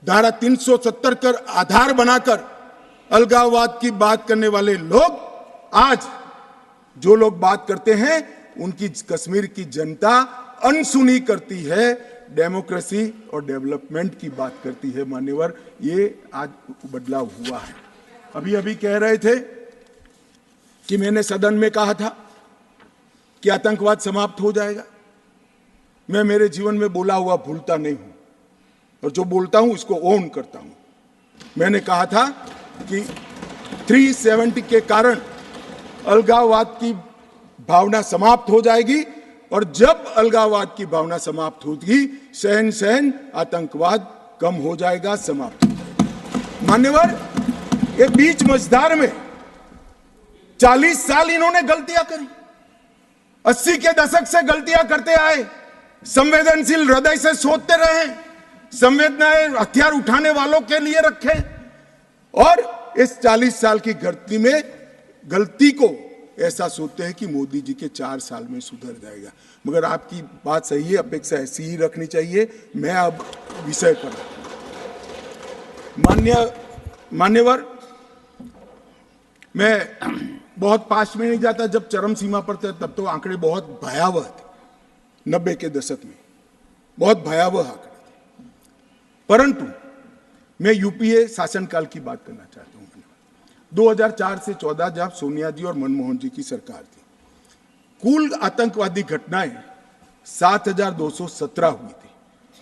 धारा 370 कर आधार बनाकर अलगाववाद की बात करने वाले लोग, आज जो लोग बात करते हैं उनकी कश्मीर की जनता अनसुनी करती है, डेमोक्रेसी और डेवलपमेंट की बात करती है। मान्यवर, ये आज बदलाव हुआ है। अभी अभी कह रहे थे कि मैंने सदन में कहा था कि आतंकवाद समाप्त हो जाएगा। मैं मेरे जीवन में बोला हुआ भूलता नहीं हूं और जो बोलता हूं उसको ओन करता हूं। मैंने कहा था कि 370 के कारण अलगाववाद की भावना समाप्त हो जाएगी और जब अलगाववाद की भावना समाप्त होगी, सहन सहन आतंकवाद कम हो जाएगा, समाप्त हो जाएगा। मान्यवर, ये बीच मझधार में 40 साल इन्होंने गलतियां करी, 80 के दशक से गलतियां करते आए, संवेदनशील हृदय से सोचते रहे, संवेदनाएं हथियार उठाने वालों के लिए रखे और इस 40 साल की गलती को ऐसा सोचते हैं कि मोदी जी के 4 साल में सुधर जाएगा। मगर आपकी बात सही है, अपेक्षा ऐसी ही रखनी चाहिए। मैं अब विषय पर मान्यवर, मैं बहुत पास में नहीं जाता। जब चरम सीमा पर थे तब तो आंकड़े बहुत भयावह थे, 90 के दशक में बहुत भयावह आंकड़े थे, परंतु मैं यूपीए शासनकाल की बात करना चाहता हूं। 2004 से 14 जब सोनिया जी और मनमोहन जी की सरकार थी, कुल आतंकवादी घटनाएं 7,217 हुई थी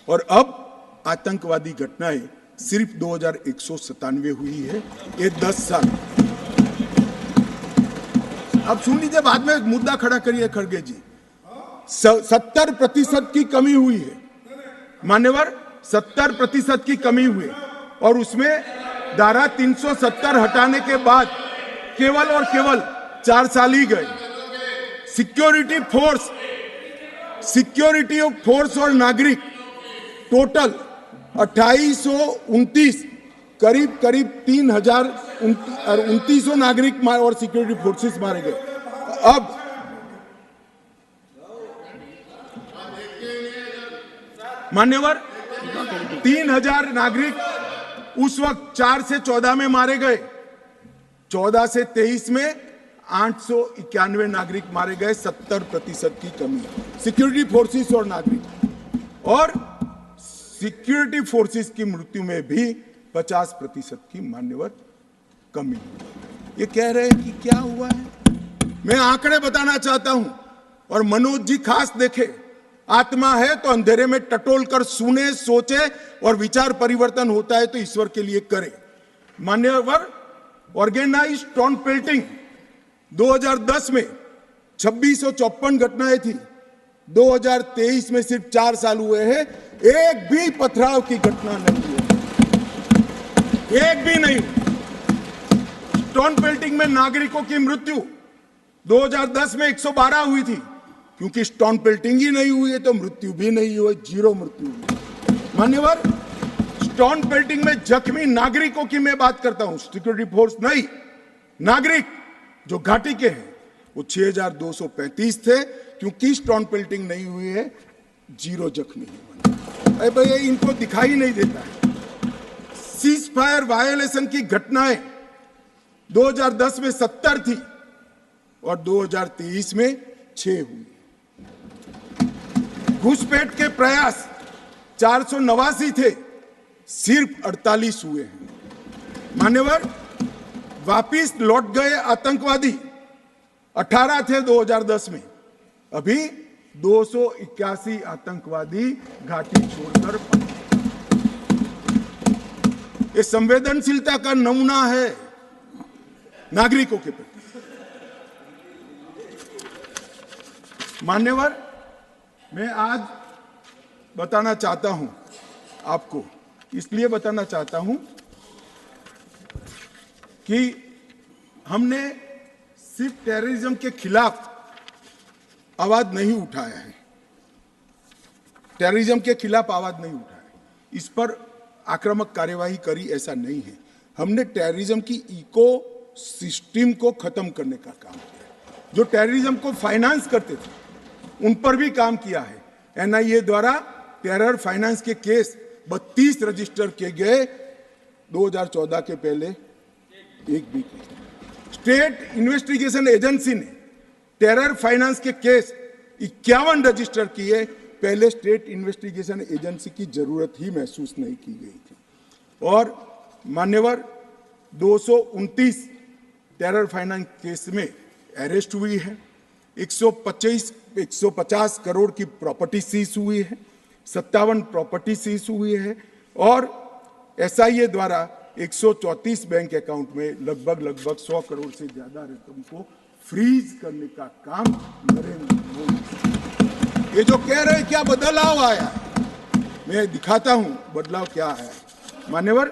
और अब आतंकवादी घटनाएं सिर्फ 2,197 हुई है। ये 10 साल। अब सुन लीजिए, बाद में मुद्दा खड़ा करिए खड़गे जी। 70% की कमी हुई है मान्यवर, 70% की कमी हुई और उसमें धारा 370 हटाने के बाद केवल और केवल 4 साल ही गए। सिक्योरिटी फोर्स और नागरिक टोटल 2829, करीब 3,2900 नागरिक और सिक्योरिटी फोर्सेस मारे गए। अब मान्यवर 3,000 नागरिक उस वक्त 4 से 14 में मारे गए, 14 से 23 में 891 नागरिक मारे गए। 70% की कमी सिक्योरिटी फोर्सेस और नागरिक, और सिक्योरिटी फोर्सेस की मृत्यु में भी 50% की मान्यवर कमी। ये कह रहे हैं कि क्या हुआ है, मैं आंकड़े बताना चाहता हूं और मनोज जी खास देखे। आत्मा है तो अंधेरे में टटोल कर सुने, सोचे और विचार परिवर्तन होता है तो ईश्वर के लिए करे। मान्यवर, ऑर्गेनाइज्ड टाउन पेल्टिंग 2010 में 2654 घटनाएं थी, 2023 में सिर्फ 4 साल हुए हैं, एक भी पथराव की घटना नहीं हुई, एक भी नहीं। स्टोन पेल्टिंग में नागरिकों की मृत्यु 2010 में 112 हुई थी, क्योंकि स्टोन पेल्टिंग ही नहीं हुई है तो मृत्यु भी नहीं हुई, 0 मृत्यु हुई। मान्यवर, स्टोन पेल्टिंग में जख्मी नागरिकों की मैं बात करता हूं, सिक्योरिटी फोर्स नहीं, नागरिक जो घाटी के हैं वो 6,235 थे, क्योंकि स्टोन पेल्टिंग नहीं हुई है, 0 जख्मी हुए। अरे भैया, इनको दिखाई नहीं देता है। सीज फायर वायोलेशन की घटनाएं 2010 में 70 थी और 2023 में 6 हुई। घुसपैठ के प्रयास 489 थे, सिर्फ 48 हुए हैं। मान्यवर, वापिस लौट गए आतंकवादी 18 थे 2010 में, अभी 281 आतंकवादी घाटी छोड़कर ये संवेदनशीलता का नमूना है नागरिकों के प्रति। मान्यवर, मैं आज बताना चाहता हूं आपको, इसलिए बताना चाहता हूं कि हमने सिर्फ टेररिज्म के खिलाफ आवाज नहीं उठाया है, टेररिज्म के खिलाफ आवाज नहीं उठाया, इस पर आक्रामक कार्यवाही करी, ऐसा नहीं है। हमने टेररिज्म की इको सिस्टम को खत्म करने का काम किया। जो टेररिज्म को फाइनेंस करते थे उन पर भी काम किया है। एनआईए द्वारा टेरर फाइनेंस के केस 32 रजिस्टर किए गए 2014 के पहले, एक भी केस। स्टेट इन्वेस्टिगेशन एजेंसी ने टेरर फाइनेंस के केस 51 रजिस्टर किए, पहले स्टेट इन्वेस्टिगेशन एजेंसी की जरूरत ही महसूस नहीं की गई थी। और मान्यवर, 229 टेरर फाइनेंस केस में अरेस्ट हुई है, 150 करोड़ की प्रॉपर्टी सीज हुई है, 57 प्रॉपर्टी सीज हुई है, और एसआईए द्वारा 134 बैंक अकाउंट में लगभग 100 करोड़ से ज्यादा रकम को फ्रीज करने का काम नरेंद्र मोदी। ये जो कह रहे हैं क्या बदलाव आया है, मैं दिखाता हूं बदलाव क्या है। मान्यवर,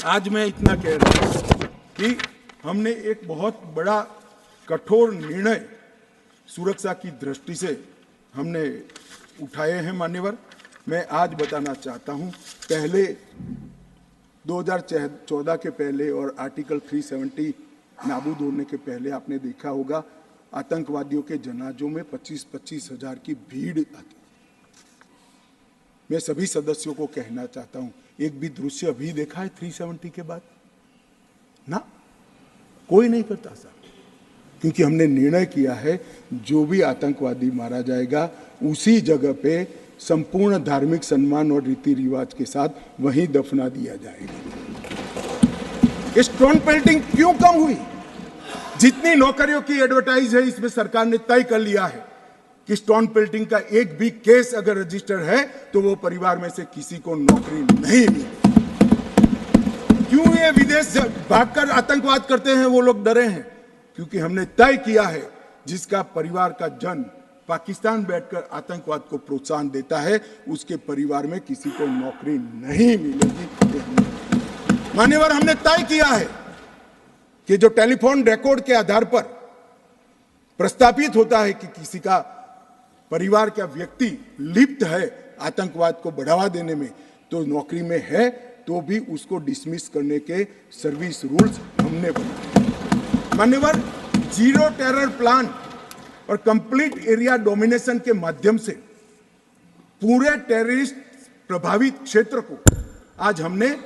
आज मैं इतना कह रहा हूं कि हमने एक बहुत बड़ा कठोर निर्णय सुरक्षा की दृष्टि से हमने उठाए हैं। मान्यवर, मैं आज बताना चाहता हूं, पहले 2014 के पहले और आर्टिकल 370 नाबूद होने के पहले आपने देखा होगा आतंकवादियों के जनाजों में 25-25 हजार की भीड़ आती। मैं सभी सदस्यों को कहना चाहता हूं, एक भी दृश्य अभी देखा है 370 के बाद? ना, कोई नहीं करता साहब, क्योंकि हमने निर्णय किया है जो भी आतंकवादी मारा जाएगा उसी जगह पे संपूर्ण धार्मिक सम्मान और रीति रिवाज के साथ वहीं दफना दिया जाएगा। स्टोन पेल्टिंग क्यों कम हुई? जितनी नौकरियों की एडवर्टाइज है, इसमें सरकार ने तय कर लिया है कि स्टोन पेल्टिंग का एक भी केस अगर रजिस्टर है तो वो परिवार में से किसी को नौकरी नहीं मिली। क्यों ये विदेश भागकर आतंकवाद करते हैं वो लोग डरे हैं? क्योंकि हमने तय किया है जिसका परिवार का जन पाकिस्तान बैठकर आतंकवाद को प्रोत्साहन देता है उसके परिवार में किसी को नौकरी नहीं मिलेगी। मान्यवर, हमने तय किया है कि जो टेलीफोन रिकॉर्ड के आधार पर प्रस्तापित होता है कि किसी का परिवार का व्यक्ति लिप्त है आतंकवाद को बढ़ावा देने में, तो नौकरी में है तो भी उसको डिसमिस करने के सर्विस रूल्स हमने बनाए। मान्यवर, जीरो टेरर प्लान और कंप्लीट एरिया डोमिनेशन के माध्यम से पूरे टेररिस्ट प्रभावित क्षेत्र को आज हमने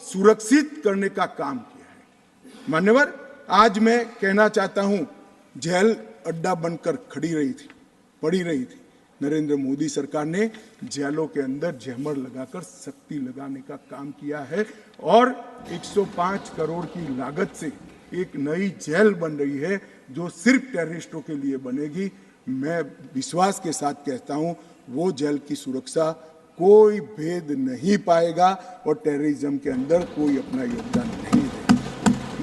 सुरक्षित करने का काम किया है। मान्यवर, आज मैं कहना चाहता हूं, जेल अड्डा बनकर पड़ी रही थी। नरेंद्र मोदी सरकार ने जेलों के अंदर जैमर लगाकर सख्ती लगाने का काम किया है और 105 करोड़ की लागत से एक नई जेल बन रही है जो सिर्फ टेररिस्टों के लिए बनेगी। मैं विश्वास के साथ कहता हूं, वो जेल की सुरक्षा कोई भेद नहीं पाएगा और टेररिज्म के अंदर कोई अपना योगदान नहीं देगा।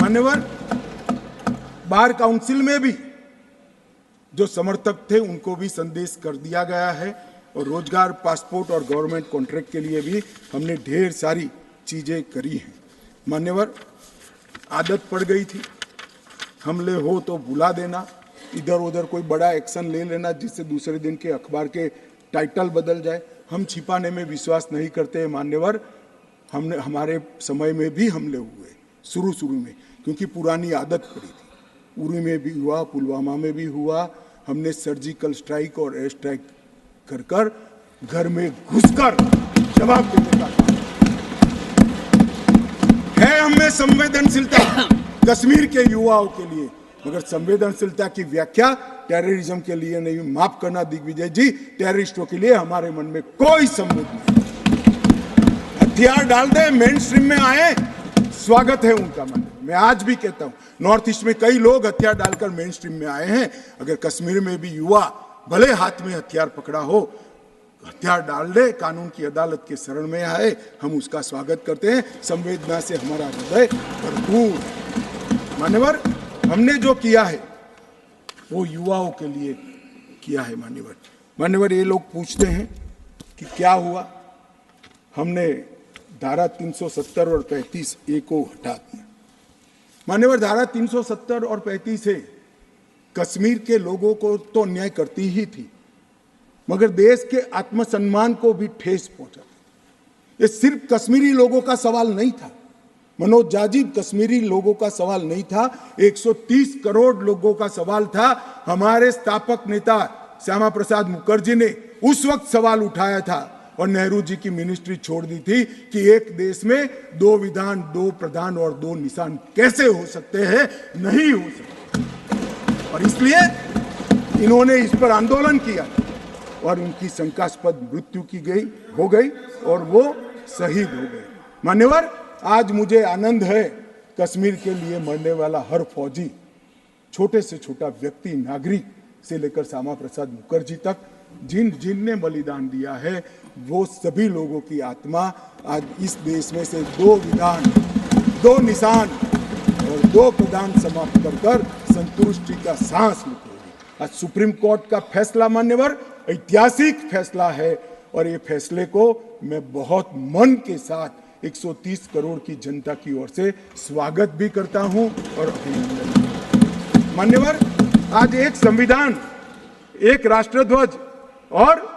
मान्यवर, बार काउंसिल में भी जो समर्थक थे उनको भी संदेश कर दिया गया है और रोजगार, पासपोर्ट और गवर्नमेंट कॉन्ट्रैक्ट के लिए भी हमने ढेर सारी चीजें करी हैं। मान्यवर, आदत पड़ गई थी, हमले हो तो बुला देना, इधर उधर कोई बड़ा एक्शन ले लेना जिससे दूसरे दिन के अखबार के टाइटल बदल जाए। हम छिपाने में विश्वास नहीं करते हैं। मान्यवर, हमारे समय में भी हमले हुए शुरू में, क्योंकि पुरानी आदत पड़ी थी। उरी में भी हुआ, पुलवामा में भी हुआ। हमने सर्जिकल स्ट्राइक और एयर स्ट्राइक कर घर में घुसकर जवाब देने का है। हमें संवेदनशीलता कश्मीर के युवाओं के लिए, मगर संवेदनशीलता की व्याख्या टेररिज्म के लिए नहीं। माफ करना दिग्विजय जी, टेररिस्टों के लिए हमारे मन में कोई संवेद नहीं। हथियार डाल दे, मेन स्ट्रीम में आए, स्वागत है उनका। मन मैं आज भी कहता हूं, नॉर्थ ईस्ट में कई लोग हथियार डालकर मेन स्ट्रीम में आए हैं। अगर कश्मीर में भी युवा भले हाथ में हथियार पकड़ा हो, हथियार डाल दे, कानून की अदालत के शरण में आए, हम उसका स्वागत करते हैं। संवेदना से हमारा हृदय भरपूर। मान्यवर, हमने जो किया है वो युवाओं के लिए किया है। मान्यवर, ये लोग पूछते हैं कि क्या हुआ, हमने धारा 370 और 35 ए को हटा दिया। मान्यवर, धारा 370 और 35 से कश्मीर के लोगों को तो अन्याय करती ही थी, मगर देश के आत्मसम्मान को भी ठेस पहुंचा। ये सिर्फ कश्मीरी लोगों का सवाल नहीं था, मनोज जाजिब, कश्मीरी लोगों का सवाल नहीं था, 130 करोड़ लोगों का सवाल था। हमारे स्थापक नेता श्यामा प्रसाद मुखर्जी ने उस वक्त सवाल उठाया था और नेहरू जी की मिनिस्ट्री छोड़ दी थी कि एक देश में 2 विधान, 2 प्रधान और 2 निशान कैसे हो सकते हैं, नहीं हो सकते। और इसलिए इन्होंने इस पर आंदोलन किया और उनकी शंकास्पद मृत्यु हो गई और वो शहीद हो गए। मान्यवर, आज मुझे आनंद है, कश्मीर के लिए मरने वाला हर फौजी, छोटे से छोटा व्यक्ति, नागरिक से लेकर श्यामा प्रसाद मुखर्जी तक, जिनने बलिदान दिया है, वो सभी लोगों की आत्मा आज इस देश में से 2 विधान, 2 निशान और 2 प्रधान समाप्त कर संतुष्टि का सांस लेगी। आज सुप्रीम कोर्ट का फैसला मान्यवर ऐतिहासिक फैसला है और ये फैसले को मैं बहुत मन के साथ 130 करोड़ की जनता की ओर से स्वागत भी करता हूं और अभिनंदन। मान्यवर, आज एक संविधान, एक राष्ट्रध्वज और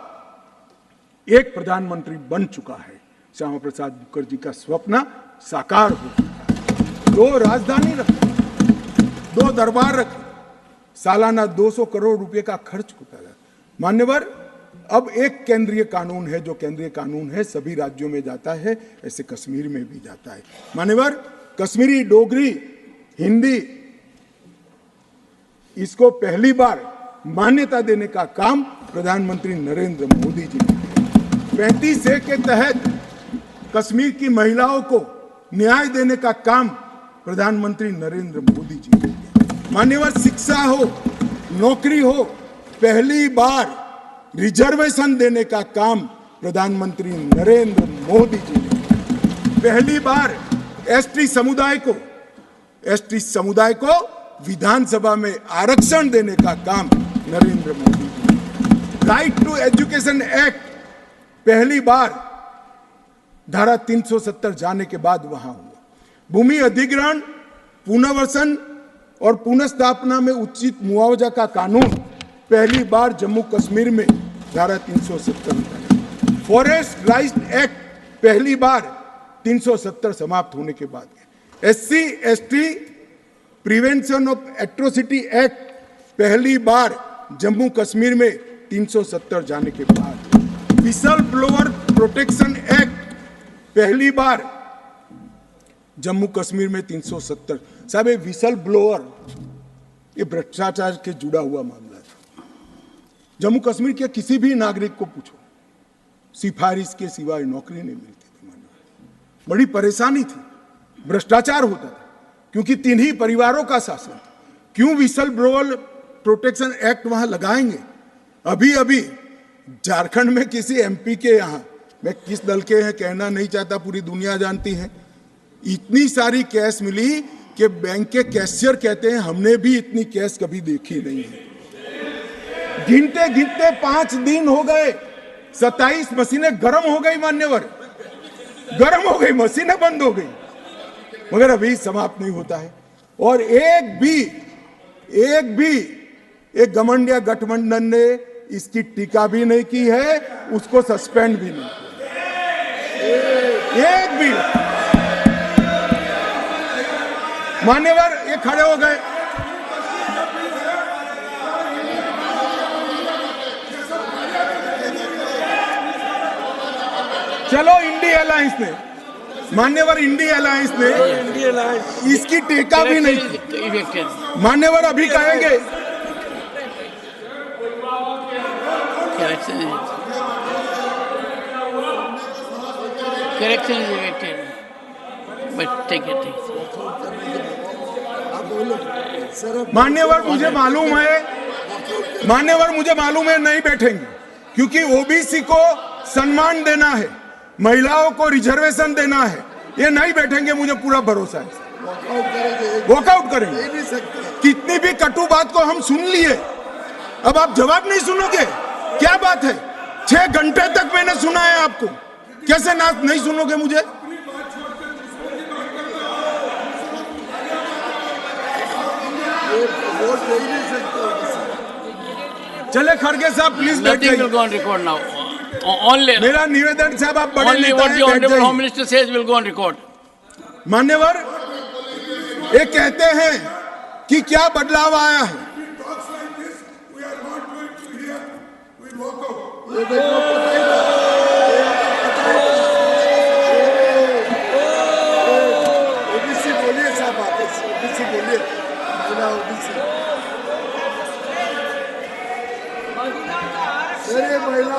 एक प्रधानमंत्री बन चुका है। श्यामा प्रसाद मुखर्जी का स्वप्न साकार हो चुका है। 2 राजधानी रखी, 2 दरबार रखे, सालाना 200 करोड़ रुपए का खर्च होता है। मान्यवर, अब एक केंद्रीय कानून है, जो केंद्रीय कानून है सभी राज्यों में जाता है, ऐसे कश्मीर में भी जाता है। मान्यवर, कश्मीरी, डोगरी, हिंदी, इसको पहली बार मान्यता देने का काम प्रधानमंत्री नरेंद्र मोदी जी ने किया। 35A के तहत कश्मीर की महिलाओं को न्याय देने का काम प्रधानमंत्री नरेंद्र मोदी जी ने किया। मान्यवर, शिक्षा हो, नौकरी हो, पहली बार रिजर्वेशन देने का काम प्रधानमंत्री नरेंद्र मोदी जी ने किया। पहली बार एसटी समुदाय को विधानसभा में आरक्षण देने का काम Narendra Modi ji. Right to education act पहली बार धारा 370 जाने के बाद वहां हुआ। भूमि अधिग्रहण, पुनर्वसन और पुनर्स्थापना में उचित मुआवजा का कानून पहली बार जम्मू कश्मीर में धारा 370 में। फॉरेस्ट राइट्स एक्ट पहली बार 370 समाप्त होने के बाद। SC/ST prevention of atrocity act पहली बार जम्मू कश्मीर में 370 जाने के बाद। विसल ब्लोअर प्रोटेक्शन एक्ट पहली बार जम्मू कश्मीर में 370। साहब, ये विसल ब्लोअर, ये भ्रष्टाचार के जुड़ा हुआ मामला है। जम्मू कश्मीर के किसी भी नागरिक को पूछो, सिफारिश के सिवाय नौकरी नहीं मिलती थी। बड़ी परेशानी थी, भ्रष्टाचार होता था, क्योंकि 3 ही परिवारों का शासन। क्यों विसल ब्लोअर प्रोटेक्शन एक्ट वहां लगाएंगे? अभी झारखंड में किसी MP के यहां, मैं किस दल के हैं कहना नहीं चाहता, पूरी दुनिया जानती है, इतनी सारी कैश मिली कि बैंक के कैशियर कहते हैं हमने भी इतनी कैश कभी देखी नहीं है। गिनते 5 दिन हो गए, 27 मशीनें गर्म हो गई। मान्यवर, गर्म हो गई, मशीनें बंद हो गई, मगर अभी समाप्त नहीं होता है। और एक घमंडिया गठबंधन ने इसकी टीका भी नहीं की है, उसको सस्पेंड भी नहीं किया, एक भी। मान्यवर, ये खड़े हो गए, चलो इंडिया अलायंस ने, मान्यवर इंडिया अलायंस ने इसकी टीका भी नहीं की। मान्यवर, अभी कहेंगे correction is elected, but take it. मान्यवर मुझे मालूम है नहीं बैठेंगे, क्योंकि ओबीसी को सम्मान देना है, महिलाओं को रिजर्वेशन देना है, ये नहीं बैठेंगे, मुझे पूरा भरोसा है। वॉकआउट करेंगे। कितनी भी कटु बात को हम सुन लिए, अब आप जवाब नहीं सुनोगे, क्या बात है? 6 घंटे तक मैंने सुना है आपको, कैसे ना नहीं सुनोगे मुझे? चले खड़गे साहब प्लीज बैठ जाइए। Nothing will go on record now. Only मेरा निवेदन साहब, आप बड़े नेता what the हैं, बैठ Honorable Home जाइए। Minister says will go on record. मान्यवर, ये कहते हैं कि क्या बदलाव आया है? ओबीसी बोलिए साहब, ओबीसी बोलिए, महिला ओबीसी। सर ये महिला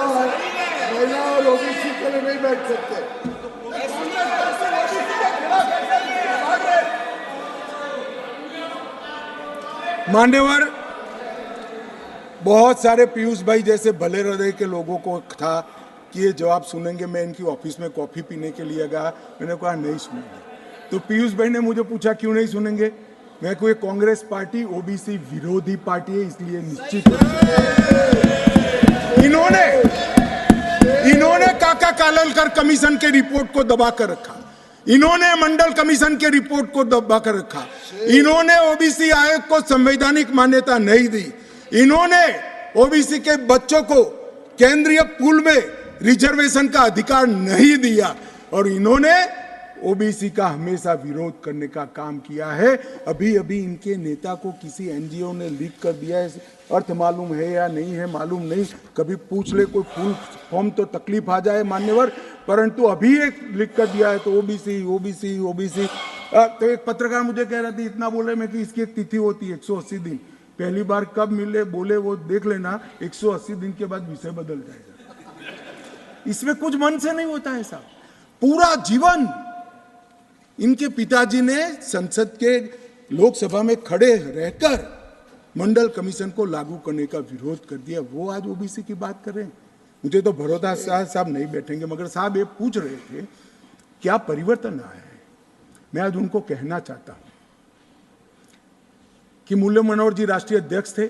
और ओबीसी के लिए नहीं बैठ सकते। मान्यवर, बहुत सारे पीयूष भाई जैसे भले हृदय के लोगों को था कि ये जवाब सुनेंगे, मैं इनकी ऑफिस में कॉफी पीने के लिए गया, मैंने कहा नहीं सुनेंगे। तो पीयूष भाई ने मुझे पूछा क्यों नहीं सुनेंगे, मैं कोई कांग्रेस पार्टी ओबीसी विरोधी पार्टी है, इसलिए निश्चित इन्होंने काका काललकर कमीशन के रिपोर्ट को दबा कर रखा, इन्होंने मंडल कमीशन के रिपोर्ट को दबा कर रखा, इन्होंने ओबीसी आयोग को संवैधानिक मान्यता नहीं दी, इन्होंने ओबीसी के बच्चों को केंद्रीय पूल में रिजर्वेशन का अधिकार नहीं दिया, और इन्होंने ओबीसी का हमेशा विरोध करने का काम किया है। अभी अभी इनके नेता को किसी एनजीओ ने लीक कर दिया है, अर्थ मालूम है या नहीं है मालूम नहीं, कभी पूछ ले कोई फुल फॉर्म तो तकलीफ आ जाए मान्यवर, परंतु अभी एक लीक कर दिया है तो ओबीसी ओबीसी ओबीसी। तो एक पत्रकार मुझे कह रहा था, इतना बोले मैं कि इसकी एक तिथि होती है 180 दिन, पहली बार कब मिले बोले वो देख लेना, 180 दिन के बाद विषय बदल जाएगा। इसमें कुछ मन से नहीं होता है साहब। पूरा जीवन इनके पिताजी ने संसद के लोकसभा में खड़े रहकर मंडल कमीशन को लागू करने का विरोध कर दिया, वो आज ओबीसी की बात कर रहे हैं। मुझे तो भरोसा साहब नहीं बैठेंगे, मगर साहब ये पूछ रहे थे क्या परिवर्तन आया है। मैं आज उनको कहना चाहता हूं कि मुरली मनोहर जी राष्ट्रीय अध्यक्ष थे,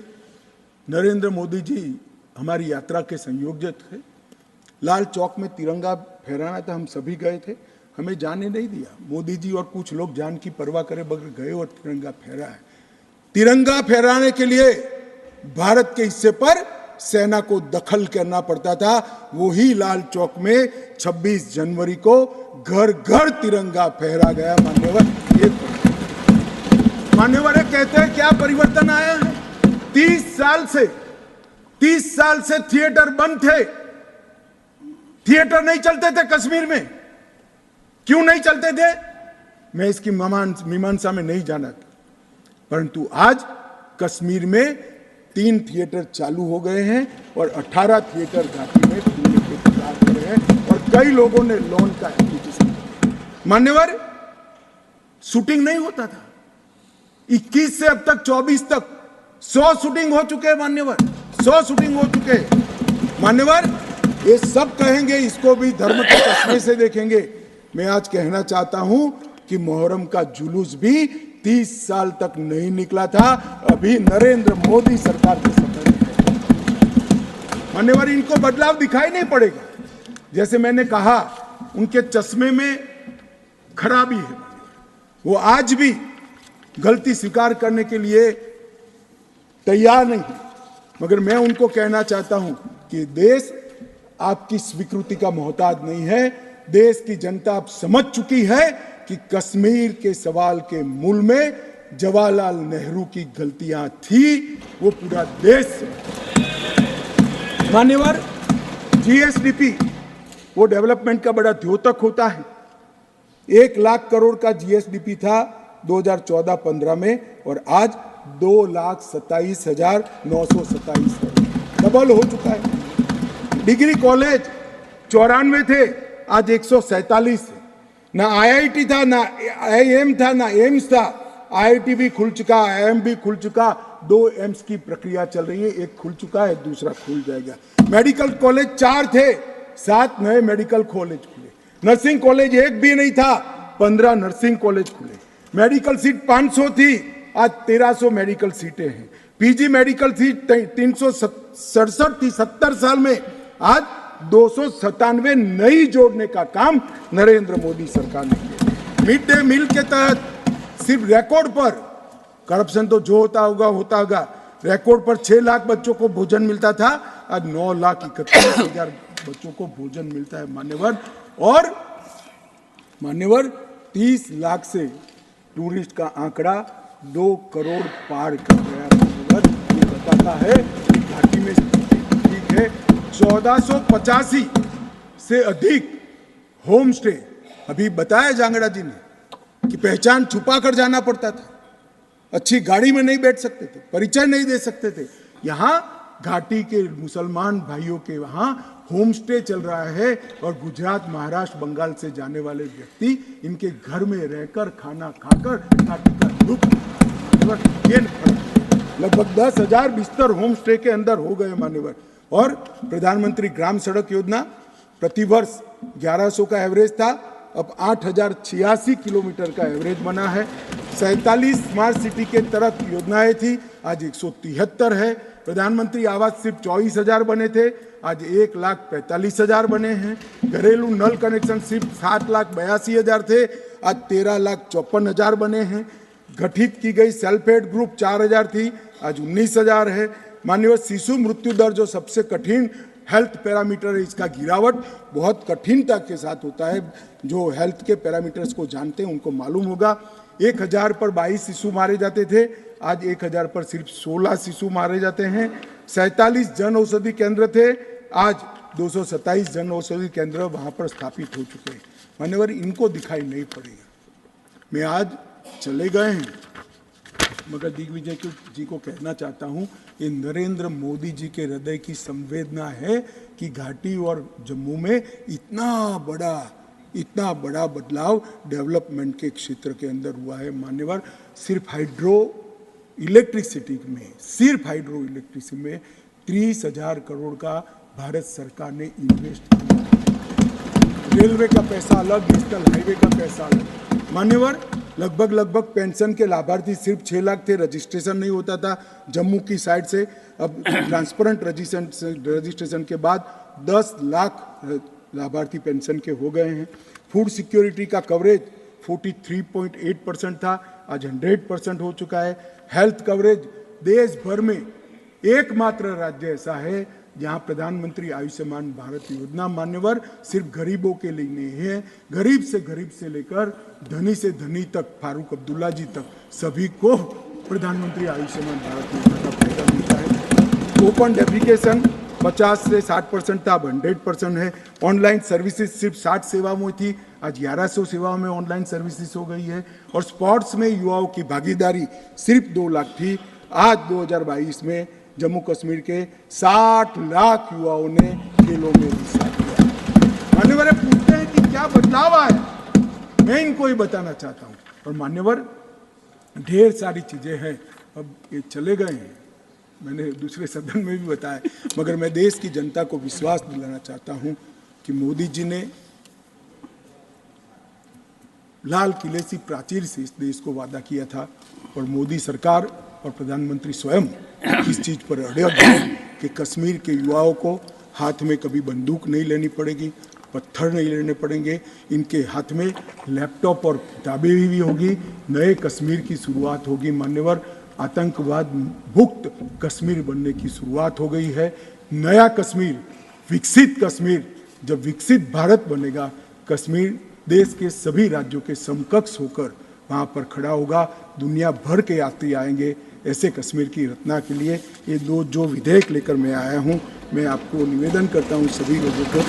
नरेंद्र मोदी जी हमारी यात्रा के संयोजक थे, लाल चौक में तिरंगा फहराना था, हम सभी गए थे, हमें जाने नहीं दिया। मोदी जी और कुछ लोग जान की परवाह करे बगैर गए और तिरंगा फहरा है। तिरंगा फहराने के लिए भारत के हिस्से पर सेना को दखल करना पड़ता था, वही लाल चौक में 26 जनवरी को घर घर तिरंगा फहरा गया। मान्यवर कहते हैं क्या परिवर्तन आया है। 30 साल से थिएटर बंद थे, थिएटर नहीं चलते थे कश्मीर में, क्यों नहीं चलते थे मैं इसकी मीमांसा में नहीं जाना, परंतु आज कश्मीर में 3 थिएटर चालू हो गए हैं और 18 थिएटर घाटी में खुलने के कगार पर हैं और कई लोगों ने लोन का एप्लीकेशन किया। मान्यवर, शूटिंग नहीं होता था, 21 से अब तक 24 तक 100 शूटिंग हो चुके हैं मान्यवर, 100 शूटिंग हो चुके हैं मान्यवर। ये सब कहेंगे इसको भी धर्म के चश्मे से देखेंगे। मैं आज कहना चाहता हूं कि मुहर्रम का जुलूस भी 30 साल तक नहीं निकला था, अभी नरेंद्र मोदी सरकार के समय में। मान्यवर, इनको बदलाव दिखाई नहीं पड़ेगा। जैसे मैंने कहा, उनके चश्मे में खराबी है, वो आज भी गलती स्वीकार करने के लिए तैयार नहीं है, मगर मैं उनको कहना चाहता हूं कि देश आपकी स्वीकृति का मोहताज नहीं है। देश की जनता अब समझ चुकी है कि कश्मीर के सवाल के मूल में जवाहरलाल नेहरू की गलतियां थी, वो पूरा देश। मान्यवर, जीएसडीपी वो डेवलपमेंट का बड़ा द्योतक होता है। 1 लाख करोड़ का जीएसडीपी था 2014-15 में और आज 2,27,927 करोड़, डबल हो चुका है। डिग्री कॉलेज 94 थे, आज 147 है। ना आईआईटी था, ना आईएम था, ना एम्स था, IIT भी खुल चुका, IIM भी खुल चुका, 2 एम्स की प्रक्रिया चल रही है, एक खुल चुका है, दूसरा खुल जाएगा। मेडिकल कॉलेज 4 थे, 7 नए मेडिकल कॉलेज खुले। नर्सिंग कॉलेज 1 भी नहीं था, 15 नर्सिंग कॉलेज खुले। मेडिकल सीट 500 थी, आज 1300 मेडिकल सीटें हैं। पीजी मेडिकल सीट 367 थी 70 साल में, आज 297 नई जोड़ने का काम नरेंद्र मोदी सरकार ने किया। मिड डे मील के तहत सिर्फ रिकॉर्ड पर, करप्शन तो जो होता होगा, रिकॉर्ड पर 6 लाख बच्चों को भोजन मिलता था, आज 9,31,000 बच्चों को भोजन मिलता है मान्यवर। और मान्यवर 30 लाख से टूरिस्ट का आंकड़ा 2 करोड़ पार कर गया मान्यवर। ये बताता है कि घाटी में स्थिति ठीक है। 1485 से अधिक होम स्टे, अभी बताया जांगड़ा जी ने कि पहचान छुपा कर जाना पड़ता था, अच्छी गाड़ी में नहीं बैठ सकते थे, परिचय नहीं दे सकते थे। यहाँ घाटी के मुसलमान भाइयों के वहाँ होम स्टे चल रहा है और गुजरात, महाराष्ट्र, बंगाल से जाने वाले व्यक्ति इनके घर में रहकर खाना खाकर घाटी का लुत्फ लगभग 10,000 बिस्तर होम स्टे के अंदर हो गए मान्यवर। और प्रधानमंत्री ग्राम सड़क योजना प्रतिवर्ष 1100 का एवरेज था, अब 8,086 किलोमीटर का एवरेज बना है। 47 स्मार्ट सिटी के तहत योजनाएं थी, आज 173 है। प्रधानमंत्री आवास सिर्फ 24,000 बने थे, आज 1,45,000 बने हैं। घरेलू नल कनेक्शन सिर्फ 7,82,000 थे, आज 13,54,000 बने हैं। गठित की गई सेल्फ हेल्प ग्रुप 4,000 थी, आज 19,000 है। माननीय शिशु मृत्यु दर जो सबसे कठिन हेल्थ पैरामीटर है, इसका गिरावट बहुत कठिनता के साथ होता है। जो हेल्थ के पैरामीटर्स को जानते हैं उनको मालूम होगा। 1,000 पर 22 शिशु मारे जाते थे, आज 1,000 पर सिर्फ 16 शिशु मारे जाते हैं। 47 जन औषधि केंद्र थे, आज 227 जन औषधि केंद्र वहाँ पर स्थापित हो चुके हैं। मान्यवर इनको दिखाई नहीं पड़ेगा। मैं आज चले गए हैं, मगर दिग्विजय जी को कहना चाहता हूं, ये नरेंद्र मोदी जी के हृदय की संवेदना है कि घाटी और जम्मू में इतना बड़ा बदलाव डेवलपमेंट के क्षेत्र के अंदर हुआ है। मान्यवर सिर्फ हाइड्रो इलेक्ट्रिसिटी में 30,000 करोड़ का भारत सरकार ने इन्वेस्ट किया। रेलवे का पैसा अलग, नेशनल हाईवे का पैसा अलग। मान्यवर लगभग पेंशन के लाभार्थी सिर्फ 6 लाख थे, रजिस्ट्रेशन नहीं होता था जम्मू की साइड से। अब ट्रांसपेरेंट रजिस्ट्रेशन के बाद 10 लाख लाभार्थी पेंशन के हो गए हैं। फूड सिक्योरिटी का कवरेज 43.8% था, आज 100% हो चुका है। हेल्थ कवरेज देश भर में एकमात्र राज्य ऐसा है जहां प्रधानमंत्री आयुष्मान भारत योजना मान्यवर सिर्फ गरीबों के लिए नहीं है, गरीब से लेकर धनी से धनी तक, फारूक अब्दुल्ला जी तक, सभी को प्रधानमंत्री आयुष्मान भारत योजना का फायदा मिलता है। ओपन डेफिकेशन 50 से 60% था, अब 100% है। ऑनलाइन सर्विसेज सिर्फ 60 सेवाओं में थी, आज 1100 सेवाओं में ऑनलाइन सर्विसेज हो गई है। और स्पोर्ट्स में युवाओं की भागीदारी सिर्फ 2 लाख थी, आज 2022 में जम्मू कश्मीर के 60 लाख युवाओं ने खेलों में हिस्सा लिया। मान्यवर पूछते हैं कि क्या बदलाव आया, मैं इनको ही बताना चाहता हूं। और मान्यवर ढेर सारी चीजें हैं, अब ये चले गए हैं, मैंने दूसरे सदन में भी बताया, मगर मैं देश की जनता को विश्वास दिलाना चाहता हूं कि मोदी जी ने लाल किले से प्राचीर से इस देश को वादा किया था, और मोदी सरकार और प्रधानमंत्री स्वयं इस चीज पर अड़ग हैं कि कश्मीर के युवाओं को हाथ में कभी बंदूक नहीं लेनी पड़ेगी, पत्थर नहीं लेने पड़ेंगे, इनके हाथ में लैपटॉप और किताबें भी होगी, नए कश्मीर की शुरुआत होगी। मान्यवर आतंकवाद मुक्त कश्मीर बनने की शुरुआत हो गई है। नया कश्मीर, विकसित कश्मीर, जब विकसित भारत बनेगा, कश्मीर देश के सभी राज्यों के समकक्ष होकर वहाँ पर खड़ा होगा। दुनिया भर के यात्री आएंगे ऐसे कश्मीर की रचना के लिए। ये जो विधेयक लेकर मैं आया हूँ, मैं आपको निवेदन करता हूँ सभी लोगों को